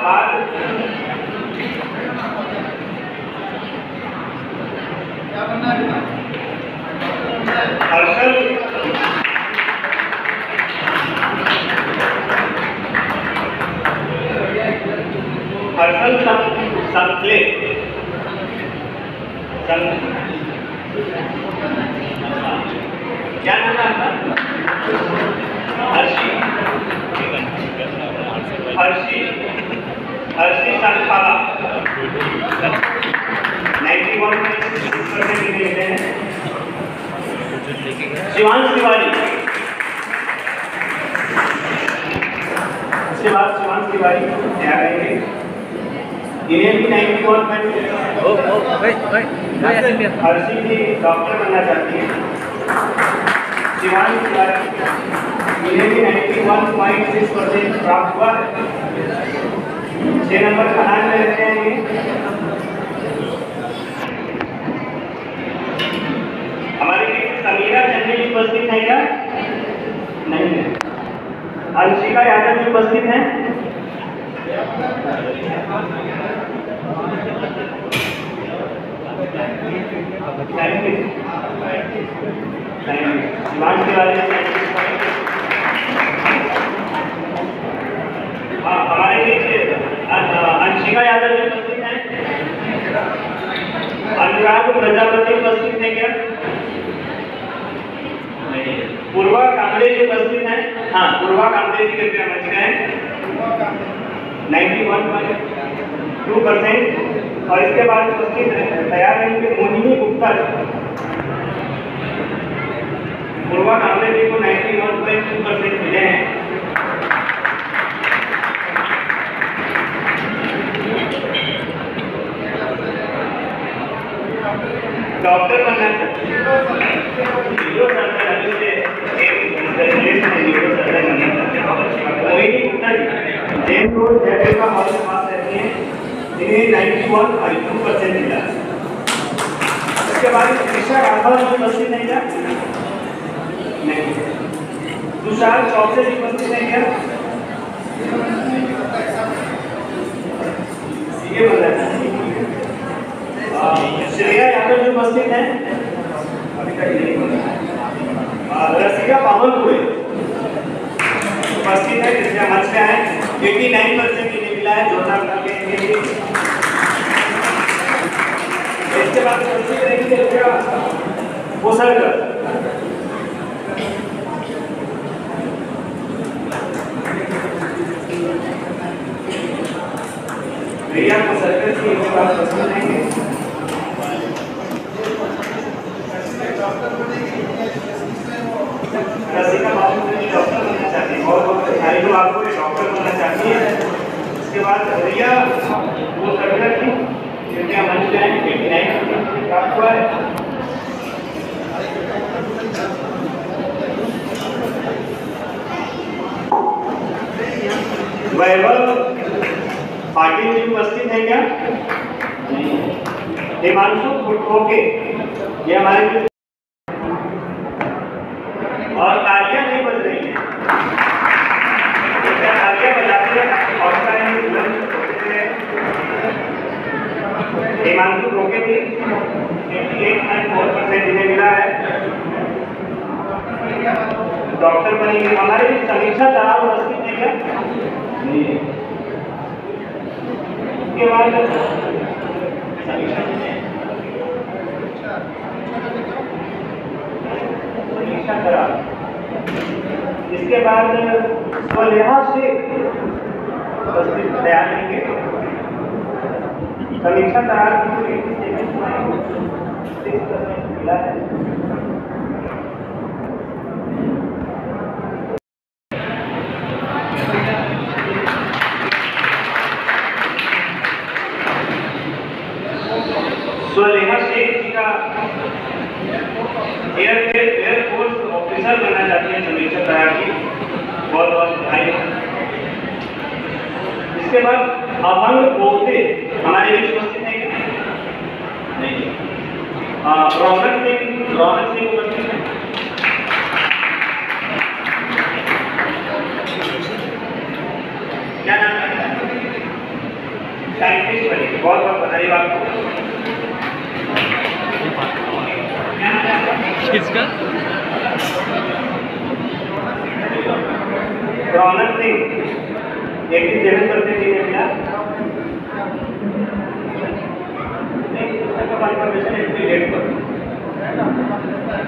हर्षल संकले क्या नाम है आपका? हर्षी संखाला 91.6% मिलते हैं। शिवांश तिवारी। उसके बाद शिवांश तिवारी तैयार रहेंगे। इन्हें भी 91 हर्षी जी डॉक्टर बनना चाहती है। शिवांश तिवारी इन्हें भी 91.6% प्राप्त हुआ है। 6 नंबर खनान में रहते हैं ये। हमारे लिए समीरा चंदेल उपस्थित है क्या? नहीं है। अंशिका यादव जी उपस्थित हैं? शिवांश तिवारी हमारे लिए अंशिका यादव जी उपस्थित हैं? अनुराग प्रजापति उपस्थित है क्या? पूर्वा कांबड़े जी उपस्थित हैं? हाँ, पूर्वा कांबड़े जी कृपया मंच गए। 91.2%। और इसके बाद उपस्थित तैयार रहेंगे मोहिनी गुप्ता जी। पूर्वा कांबड़े जी को 91.2% मिले हैं। डॉक्टर बनना चाहते हैं। मोहिनी गुप्ता जी जैन रोड जयपुर का हॉल के पास रहती हैं। इन्हें 91.2% मिला। इसके बाद ईशा राघव जी उपस्थित नहीं क्या? नहीं। तुषार चौथे जी उपस्थित नहीं क्या? ये बोला श्रेया यादव जी उपस्थित हैं? रसिका पावनपुरे उपस्थित है, कृपया मंच पे आए। 89% इन्हें मिला है। जोरदार करके इनके लिए। इसके बाद उपस्थित रहेंगे कृपया कोसलकर। प्रिया कोसलकर की इसके बाद उपस्थित रहेंगे। रसिका पावनपुरे डॉक्टर बनना चाहती है। बहुत बधाई हो आपको, डॉक्टर बनना चाहती है। इसके बाद रिया वो सर्जन थी, कृपया मंच पे आएं। 89% प्राप्त हुआ है। वैभव पाटिल जी उपस्थित है क्या? हिमांशु खोके ये हमारे और तालियां नहीं बज रही है। तालियां बजाते हैं। हिमांशु खोके थी 88.4% इन्हें मिला है। डॉक्टर बनेंगे। हमारे लिए समीक्षा तनाव उपस्थित है क्या? नहीं। उसके बाद समीक्षा करा। इसके बाद स्वलेहा शेख उपस्थित तैयार रहेंगे। समीक्षा करार मिला है। स्वलेहा शेख जी का एयरफोर्स ऑफिसर बनना चाहती है समीक्षा करार की। बहुत बहुत बधाई। इसके बाद अभंग बोलते हमारे बीच उपस्थित है क्या? नहीं। रौनक सिंह उपस्थित है। क्या नाम है? साइंटिस्ट बनी। बहुत बहुत बधाई आपको। किसका? रौनक सिंह 87% इन्हें मिला।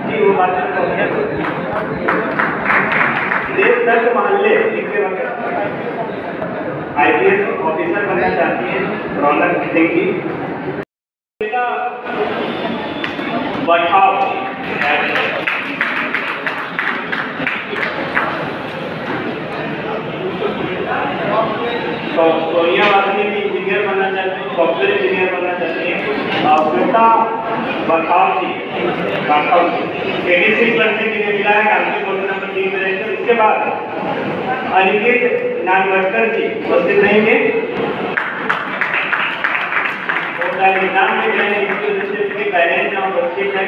जी वो बात देश तक मोहल्ले लिखते वक्त IPS ऑफिसर बनना चाहती है रौनक सिंह जी। बरखाव जी 86% इन्हें मिला है काउंसिल बोर्ड नंबर 3 में रहकर। उसके बाद अनिकेत नागवटकर जी उपस्थित रहेंगे। एग्जाम में बैलेंस नाम उपस्थित है,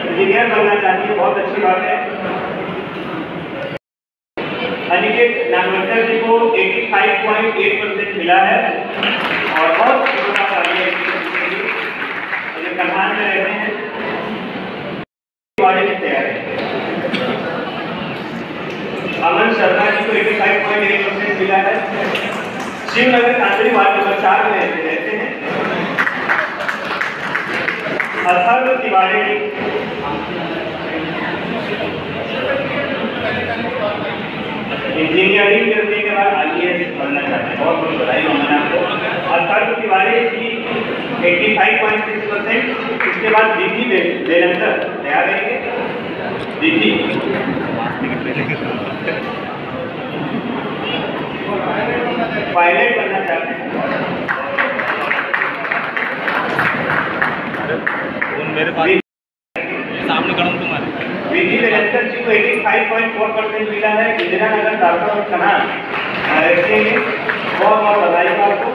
इंजीनियर बनना चाहती है, बहुत अच्छी बात है। अनिकेत नागवटकर जी को 85.8% मिला है और बहुत कन्हान में रहते हैं, तैयार है। अमन शर्मा जी को 85.8% मिला है, शिवनगर कांचरी वार्ड नंबर 4 में रहते हैं। अथर्व तिवारी इंजीनियरिंग करने के बाद IAS बनना चाहते हैं, बहुत बहुत बधाई होना आपको। अथर्व तिवारी जी 85.6%। इसके बाद दीदी देनंतर तैयार रहेंगे। दीदी पायलट बनना चाहते हैं। मेरे पास सामने करूँ तुम्हारे विधि निरंतर जी को 85.4% मिला है। इंदिरा नगर दाखिल और कनाल रहते हैं, बहुत बहुत बधाई आपको।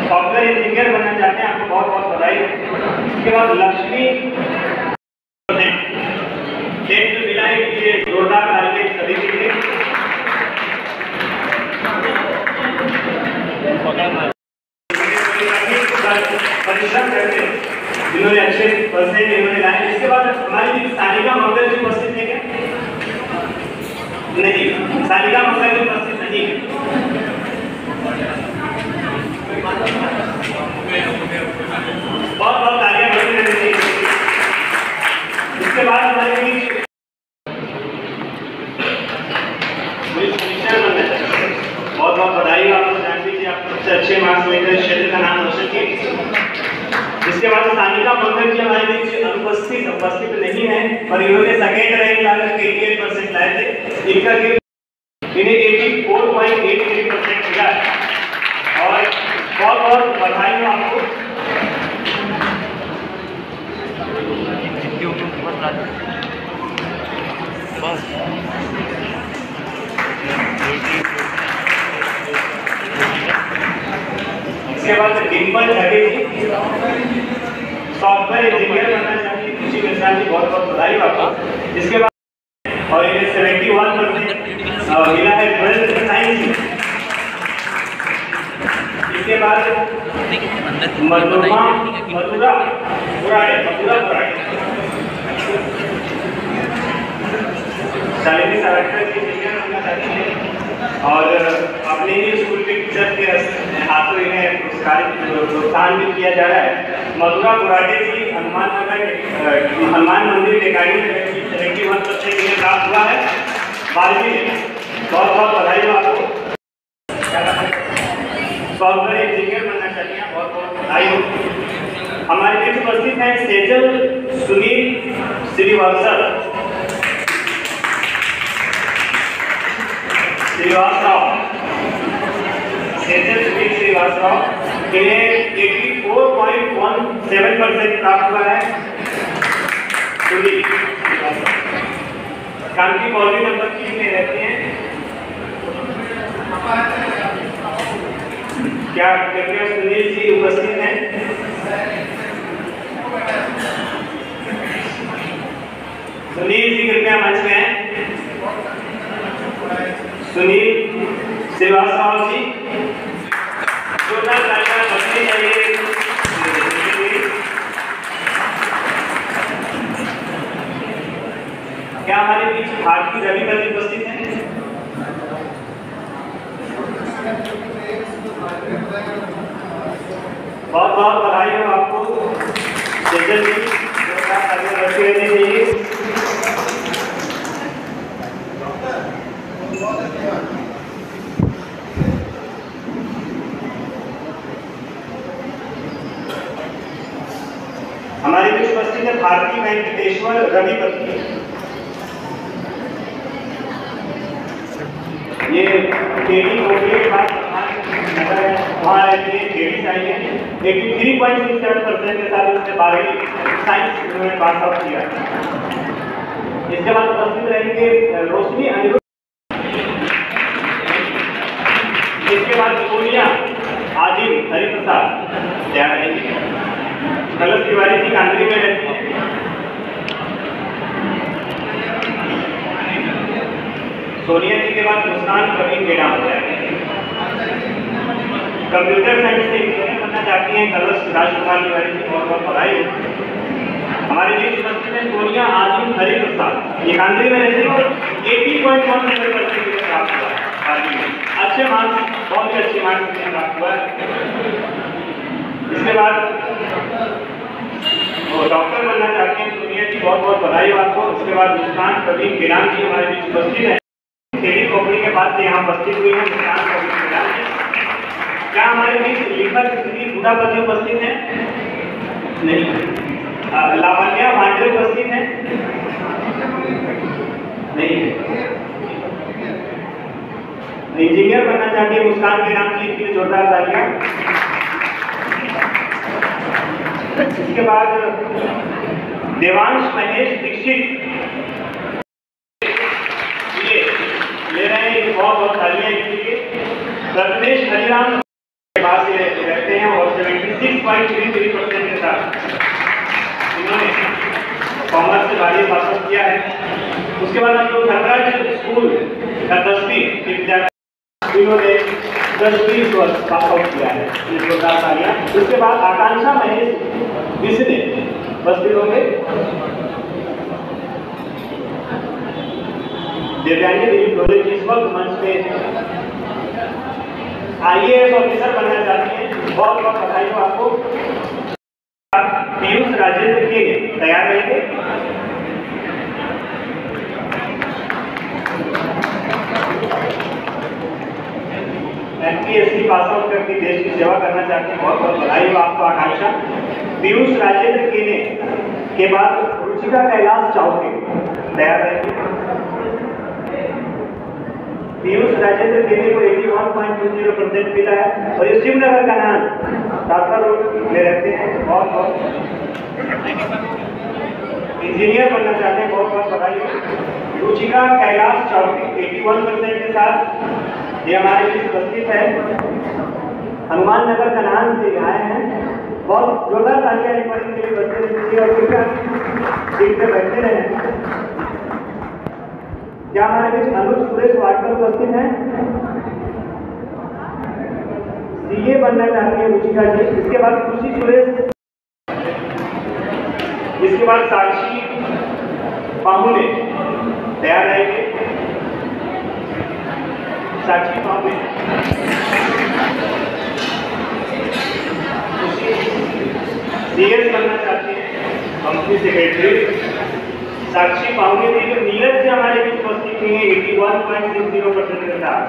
सॉफ्टवेयर इंजीनियर बनना चाहते हैं, आपको बहुत बहुत बधाई। इसके बाद लक्ष्मी जो मिला है, ये जोरदार टारगेट सभी के लिए। परिश्रम करते जिन्होंने अच्छे परसेंट इन्होंने लाए। इसके बाद हमारी सानिका मंगल जी उपस्थित है क्या? नहीं, सानिका मंगल जी उपस्थित नहीं है। बहुत बहुत तालियां बजानी चाहिए। इसके बाद हमारे बीच बहुत बहुत बधाई आपको, जानवी जी आप सबसे अच्छे मार्क्स लेकर क्षेत्र का नाम रोशन किए। इसके बाद सानिका मंगल जी हमारे बीच उपस्थित नहीं है, पर इन्होंने सेकेंड रैंक लाकर 88% लाए थे। इनका इन्हें 84.83% मिला और बहुत बहुत बधाई हो आपको। इसके बाद डिम्पल ढगे जी सॉफ्टवेयर इंजीनियर बनना चाहती है, खुशी मिश्रा जी बहुत बहुत बधाई आपको। इसके बाद और इन्हें 71% मिला है 12th साइंस। इसके बाद मधुरा पुराड़े शालिनी सावरकर जी इंजीनियर बनना चाहती है और अपने ही स्कूल के टीचर के हाथों इन्हें प्रोत्साहन भी किया जा रहा है। मधुरा पुराड़े जी हनुमान मंदिर टेकाड़ी में 71% इन्हें प्राप्त हुआ है। बारहवीं बहुत बहुत बधाई हो आपको। सॉफ्टवेयर इंजीनियर बनना चाहती हैं, बहुत बहुत बधाई हो। हमारे बीच उपस्थित हैं सेजल सुनील श्रीवास्तव सेजल सुनील श्रीवास्तव, इन्हें 84.17% प्राप्त हुआ है। सुनील कानपुर कॉलोनी नंबर 3 में रहते हैं। क्या कृपया सुनील जी उपस्थित हैं? सुनील जी कृपया मंच में हैं। सुनील श्रीवास्तव जी जोरदार तालियां बजनी चाहिए। क्या हमारे बीच भारती रविपति उपस्थित हैं? बहुत बहुत बधाई हो आपको। सेजल जी जोरदार तालियां बजती रहनी चाहिए। हमारे बीच उपस्थित है भारती वेंकटेश्वर रविपति। ये टेली ओके के बाद वहाँ रहती है लेडीज आई है 83.67% के साथ उसने 12वीं साइंस उन्होंने पास आउट किया। इसके बाद उपस्थित रहेंगे रोशनी अनिरुद्ध, इसके बाद सोनिया आदिल हरिप्रसाद तैयार रहेंगे। कलश तिवारी जी कांगड़ी में रहती है। सोनिया जी के बाद मुस्कान प्रवीण गेड़ा होता है। कंप्यूटर साइंस से इंजीनियर बनना चाहती हैं कलश राजकुमार तिवारी जी, बहुत बहुत बधाई। हमारे बीच उपस्थित है सोनिया आदिल हरिप्रसाद, ये कांगड़ी में रहती है और 80.17% प्राप्त हुआ है। अच्छे मार्क्स, बहुत ही अच्छे मार्क्स प्राप्त हुआ है। इसके बाद वो डॉक्टर बनना चाहते हैं सोनिया जी, बहुत बहुत बधाई आपको। उसके बाद मुस्कान प्रवीण गेड़ा जी हमारे बीच उपस्थित है। तेरी खोपड़ी के पास से यहाँ उपस्थित हुई है मुस्कान प्रवीण गेड़ा। क्या हमारे बीच लेखक श्री बूढ़ा पति उपस्थित है? नहीं। लावण्या भांडे उपस्थित है? नहीं। इंजीनियर बनना चाहती है मुस्कान गेड़ा जी, इसके लिए जोरदार तालियां। इसके बाद देवांश महेश दीक्षित ये ले रहे हैं, बहुत बहुत तालियां इनके लिए। प्रथमेश हरिराम के पास ये रहते हैं और 76.33% के साथ इन्होंने कॉमर्स से 12वीं पास आउट किया है। उसके बाद हम लोग धनराज स्कूल का 10वीं विद्यार्थी, इन्होंने 10वीं पास आउट किया है, जोरदार तालियां। उसके बाद आकांक्षा महेश बिस्ने उपस्थित होंगे। दिव्यांगी देवी प्रोजेक्ट इस वक्त मंच पे IAS ऑफिसर बनना चाहती हैं, बहुत बहुत बधाई हो आपको। पीयूष राजेंद्र के तैयार रहेंगे। MPSC पास आउट करके देश की सेवा करना चाहते हैं, बहुत बहुत बधाई हो आपको आकांक्षा। पीयूष राजेंद्र केने के बाद रुचिका कैलाश चावके तैयार रहेंगे। पीयूष राजेंद्र केने को 81.20% मिला है और ये शिवनगर का नाम दाता रोड में रहते हैं, बहुत बहुत इंजीनियर बनना चाहते हैं, बहुत बहुत बधाई हो। रुचिका कैलाश चावके 81% के साथ ये हमारे बीच उपस्थित है। हनुमान नगर का नाम से आए हैं, बहुत जोरदार तालियां एक बार इनके लिए बजते रहिए और कृपया सीट पे बैठते रहें। क्या हमारे बीच अनुज सुरेश वाडकर उपस्थित हैं? CA बनना चाहती है रुचिका जी। इसके बाद खुशी सुरेश, इसके बाद साक्षी पाहुले तैयार रहेंगे। साक्षी पाहुले CS बनना चाहती है, कंपनी सेक्रेटरी। साक्षी पाहुले जी जो नीरज से हमारे बीच उपस्थित हुई है 81.60% के साथ।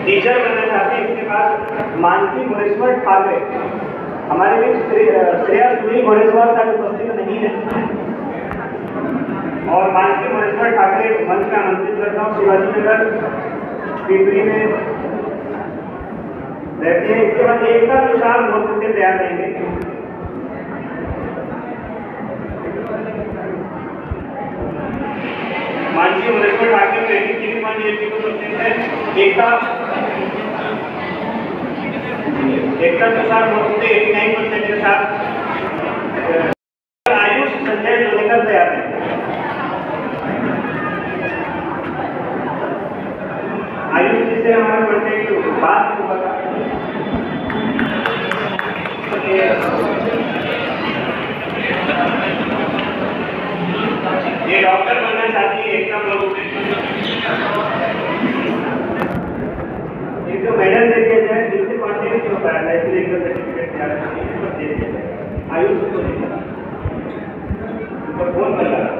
टीचर बनना चाहते हैं। इसके बाद मानसी भुवनेश्वर ठाकरे हमारे बीच श्रेया सुनील भुवनेश्वर साहब उपस्थित नहीं है और मानसी भुवनेश्वर ठाकरे मंच का आमंत्रित करता हूँ। शिवाजी नगर पिपरी में रहती है। इसके बाद एकता तुषार मोहन तैयार रहेंगे। मानसी भुवनेश्वर ठाकरे 83.82% है। एकता तुषार मोहन 89% के साथ। आयुष संजय जोनेकर तैयार है। आयुष जी से हमारा कॉन्टेक्ट बात होगा। ये डॉक्टर बनना चाहती है एकदम लोगों में। इनको मेडल दे दिया जाए, जिनसे कॉन्टेक्ट नहीं हो पाया था इसलिए इनको सर्टिफिकेट तैयार करके आयुष को देगा, उनको फोन कर लगा।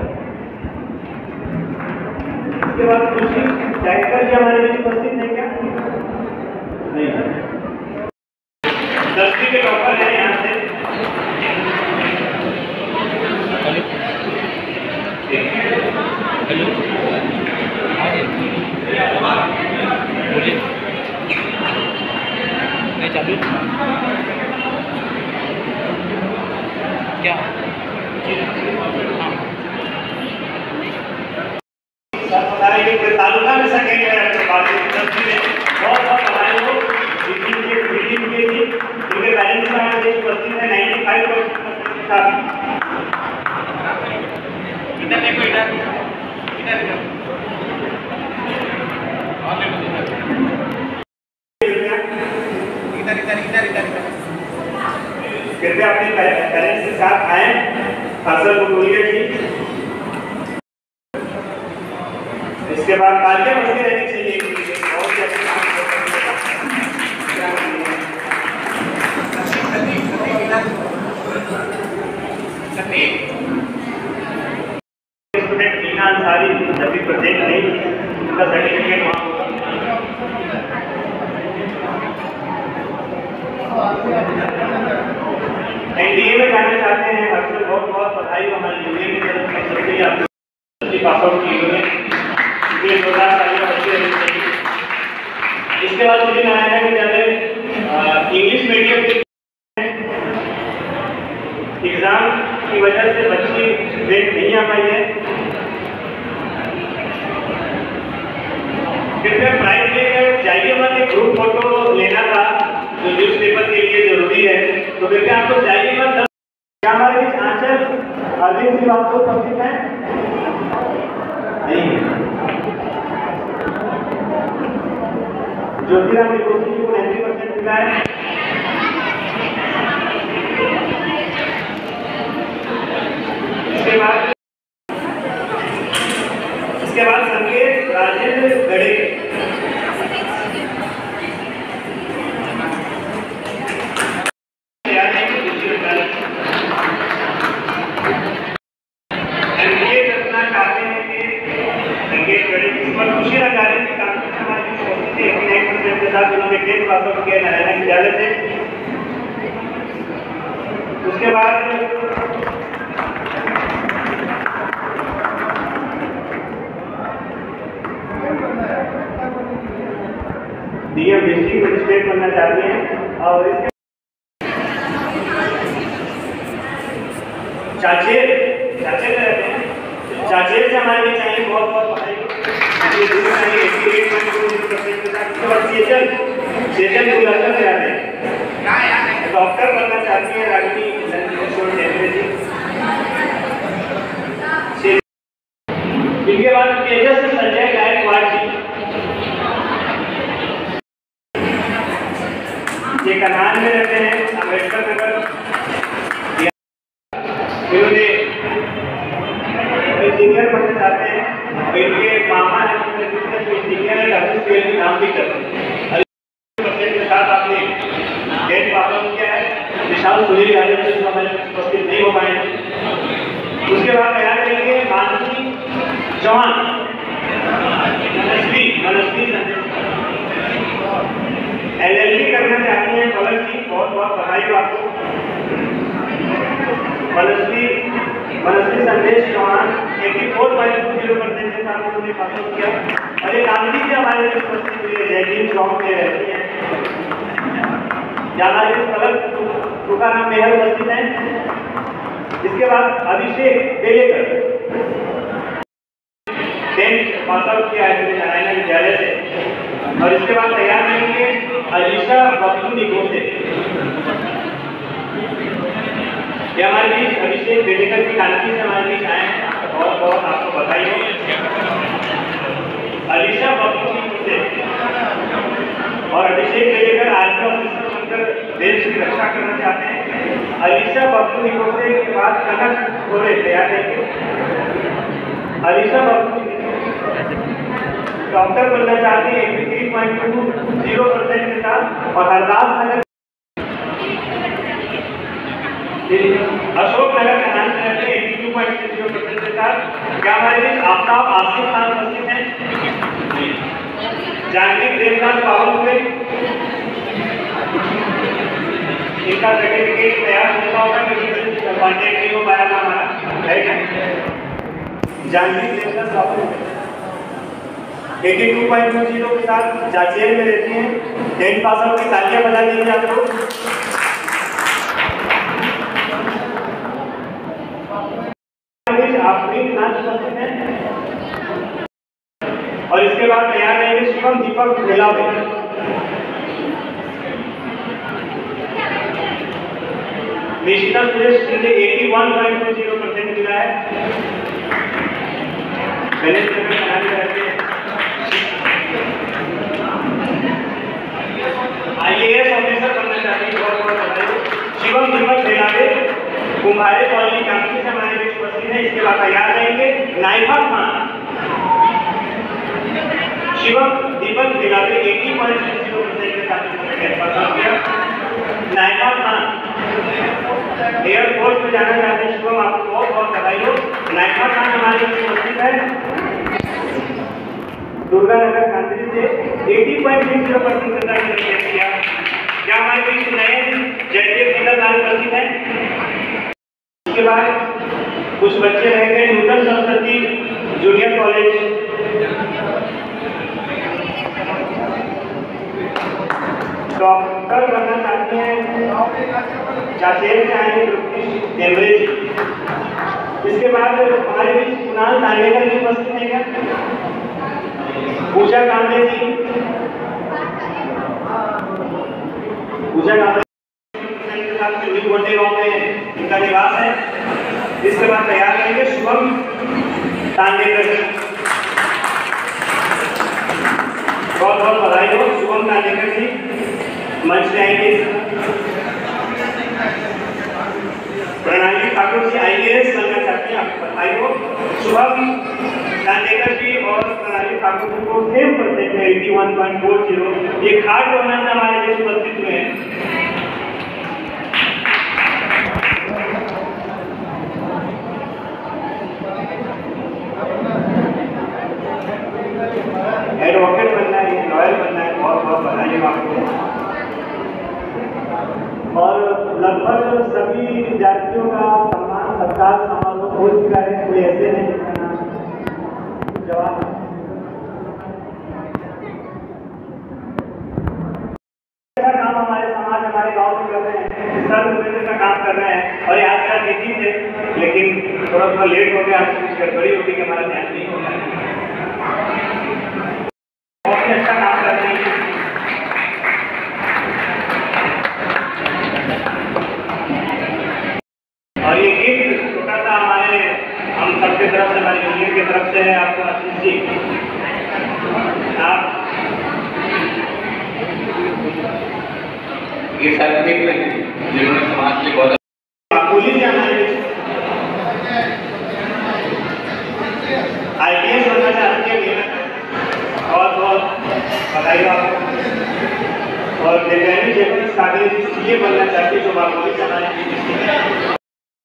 इसके बाद खुशी डायरेक्टर जी हमारे बीच उपस्थित है क्या? नहीं। क्या तालुका में सेकेंड है आपके पास बहुत बहुत बधाई हो मीटिंग के लिए उनके पेरेंट्स का उपस्थित है 95% इधर देखो इधर इधर कृपया अपने पेरेंट्स के साथ आए फसल को बोलिए जी। इसके बाद तालियां बजती रहनी चाहिए बहुत ही अच्छे काम स्टूडेंट मीना अंसारी सभी प्रोजेक्ट नहीं उनका सर्टिफिकेट वहाँ एनडीए में जाना चाहते हैं आपसे बहुत बहुत बधाई हो हमारी यूनियन की तरफ से शुक्रिया आपकी पास आउट की हुई है ये 2000 बच्चे। इसके बाद श्री नारायण विद्यालय इंग्लिश मीडियम के एग्जाम की वजह से बच्ची डेट नहीं आ पाई है। कृपया प्राइज लेकर जाइए मत, एक ग्रुप फोटो लेना था जो न्यूज पेपर के लिए जरूरी है, तो कृपया आपको जाइए मत। क्या हमारे बीच आंचल अरविंद श्रीवास्तव उपस्थित है? नहीं। ज्योतिराम निकोसी जी को 90% मिला है। इसके बाद संकेत राजेंद्र गड़े नारायण विद्यालय से। उसके बाद डीएम डिस्ट्रिक्ट मजिस्ट्रेट बनना चाहते हैं और इसके चाचेर रहते हैं। चाचेर से हमारे लिए चाहिए बहुत बहुत बधाई। सेजल गुलशन से आते हैं, डॉक्टर बनना चाहती है रागिनी जी। इनके बाद तेजस संजय गायकवाड़ जी, ये कनान में रहते हैं, अम्बेडकर नगर। इन्होंने इंजीनियर बनना चाहते हैं, इनके मामा इंजीनियर नाम भी करते हैं। के साथ आपने डेट पास आउट किया है। विशाल सुनील यादव जी हमारे उपस्थित नहीं हो पाए। उसके बाद तैयार करेंगे मानसी चौहान, मनस्वी LLB करना चाहती हैं पलक जी, बहुत बहुत बधाई हो आपको। मनस्वी संदेश चौहान 84.20% के साथ उन्होंने पास आउट किया। और एक आदमी से हमारे उपस्थित हुई है जयदीन चौक में रहती है, हमारे पलक तुकाराम मेहर उपस्थित है। इसके बाद अभिषेक बेलेकर 10th पास आउट किया है नारायण विद्यालय से। और इसके बाद तैयार करेंगे अलीशा बब्लू निगो से। ये हमारे बीच अभिषेक बेलेकर की कानपुर से हमारे बीच आए हैं, बहुत बहुत आपको बधाई हो। अलीशा बब्लू निगो से और अभिषेक बेलेकर आर्मी ऑफिसर बनकर देश की रक्षा करना चाहते हैं। अलीशा बब्लू निकोसे के बाद कनक घोड़े तैयार रहेंगे। अलीशा बब्लू डॉक्टर बनना चाहते हैं 83.20% के साथ। और हरदास नगर अशोक नगर का नाम रहते हैं 82.60% के साथ। क्या हमारे बीच आफ्ताब आसिफ खान उपस्थित हैं? जानवी देवदास पावल, इनका सर्टिफिकेट तैयार होता होगा क्योंकि कॉन्टेक्ट नहीं हो पाया था हमारा, है क्या? जानवी देवदास पावल 82.20 के साथ जाचेर में रहती हैं। 10th पास आउट की तालियां बजा दीजिए आप लोग। इसके बाद तैयार रहेंगे शिवम दीपक बेलावे। निशिता सुरेश शिंदे 81.20% मिला है। गणेश नगर बनाने रहते हैं। IAS ऑफिसर बनना चाहते हैं, बहुत बहुत बधाई। शिवम दीपक बेलावे कुम्हारे कॉलोनी कांकी से हमारे बीच उपस्थित है। इसके बाद तैयार रहेंगे नाइफा खान। शिवम दीपक बेलावे 80.60% के साथ पास किया। नाइफा खान एयरफोर्स में जाना चाहते हैं। शिवम आपको बहुत बहुत बधाई हो। नाइफा खान हमारे बीच उपस्थित है दुर्गा नगर कांत्री से 80.60% के साथ किया। क्या हमारे बीच नए जयदेव लाल उपस्थित है। इसके बाद कुछ बच्चे रह गए नूतन सरस्वती जूनियर कॉलेज। डॉक्टर बनना चाहते हैं, चाचेर से आएंगे एवरेज। इसके बाद हमारे बीच कुणाल तांडेकर जी उपस्थित है। क्या पूजा कांडे जी, पूजा कांडे के साथ गोटे गांव में इनका निवास है। इसके बाद तैयार रहेंगे शुभम तांडेकर। बहुत बहुत बधाई हो शुभम तांडेकर जी, मंच पे आएंगे। प्रणाली ठाकुर जी IAS बनना चाहती हैं, आपको बधाई हो। शुभम तांडेकर जी और प्रणाली ठाकुर जी को सेम परसेंट है 81.40। ये खाट होना से हमारे देश उपस्थित हुए हैं। एडवोकेट बनना है, लॉयर बनना है, बहुत बहुत बधाई हो आपको। और लगभग सभी विद्यार्थियों का सम्मान सत्कार समारोह हो चुका है। कोई ऐसे नहीं जवाब काम हमारे समाज हमारे गांव में कर रहे हैं, सर्व का काम कर रहे हैं। और आज का मीटिंग थे लेकिन थोड़ा लेट हो गया, आपसे कुछ गड़बड़ी होगी कि हमारा ध्यान नहीं होगा। बहुत ही अच्छा काम कर रहे हैं। और ये गिफ्ट छोटा सा हमारे हम सबके तरफ से, हमारी यूनियन की तरफ से है आपको आशीष जी। आप ये सर्टिफिकेट है जिन्होंने समाज के बहुत पुलिस या IPS बनना चाहती है, बहुत बहुत बधाई आपको। और दिव्यांगी जगदीश सागर CA बनना चाहती है, जो बाबू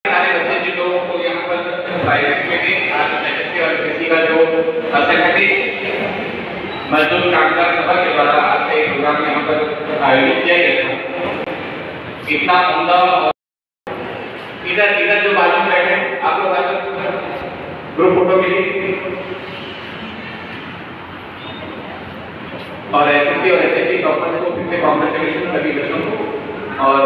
हमारे बच्चे जिन लोगों को यहाँ पर प्राइवेट में भी आज और किसी का जो असंगठित मजदूर कामगार सभा के द्वारा आज से प्रोग्राम यहाँ पर आयोजित किया गया था। इतना उम्दा और इधर जो बाजू में बैठे आप लोग ग्रुप फोटो के लिए और SSC और SHG टॉपर्स को फिर से कॉन्ग्रेचुलेशन सभी बच्चों को। और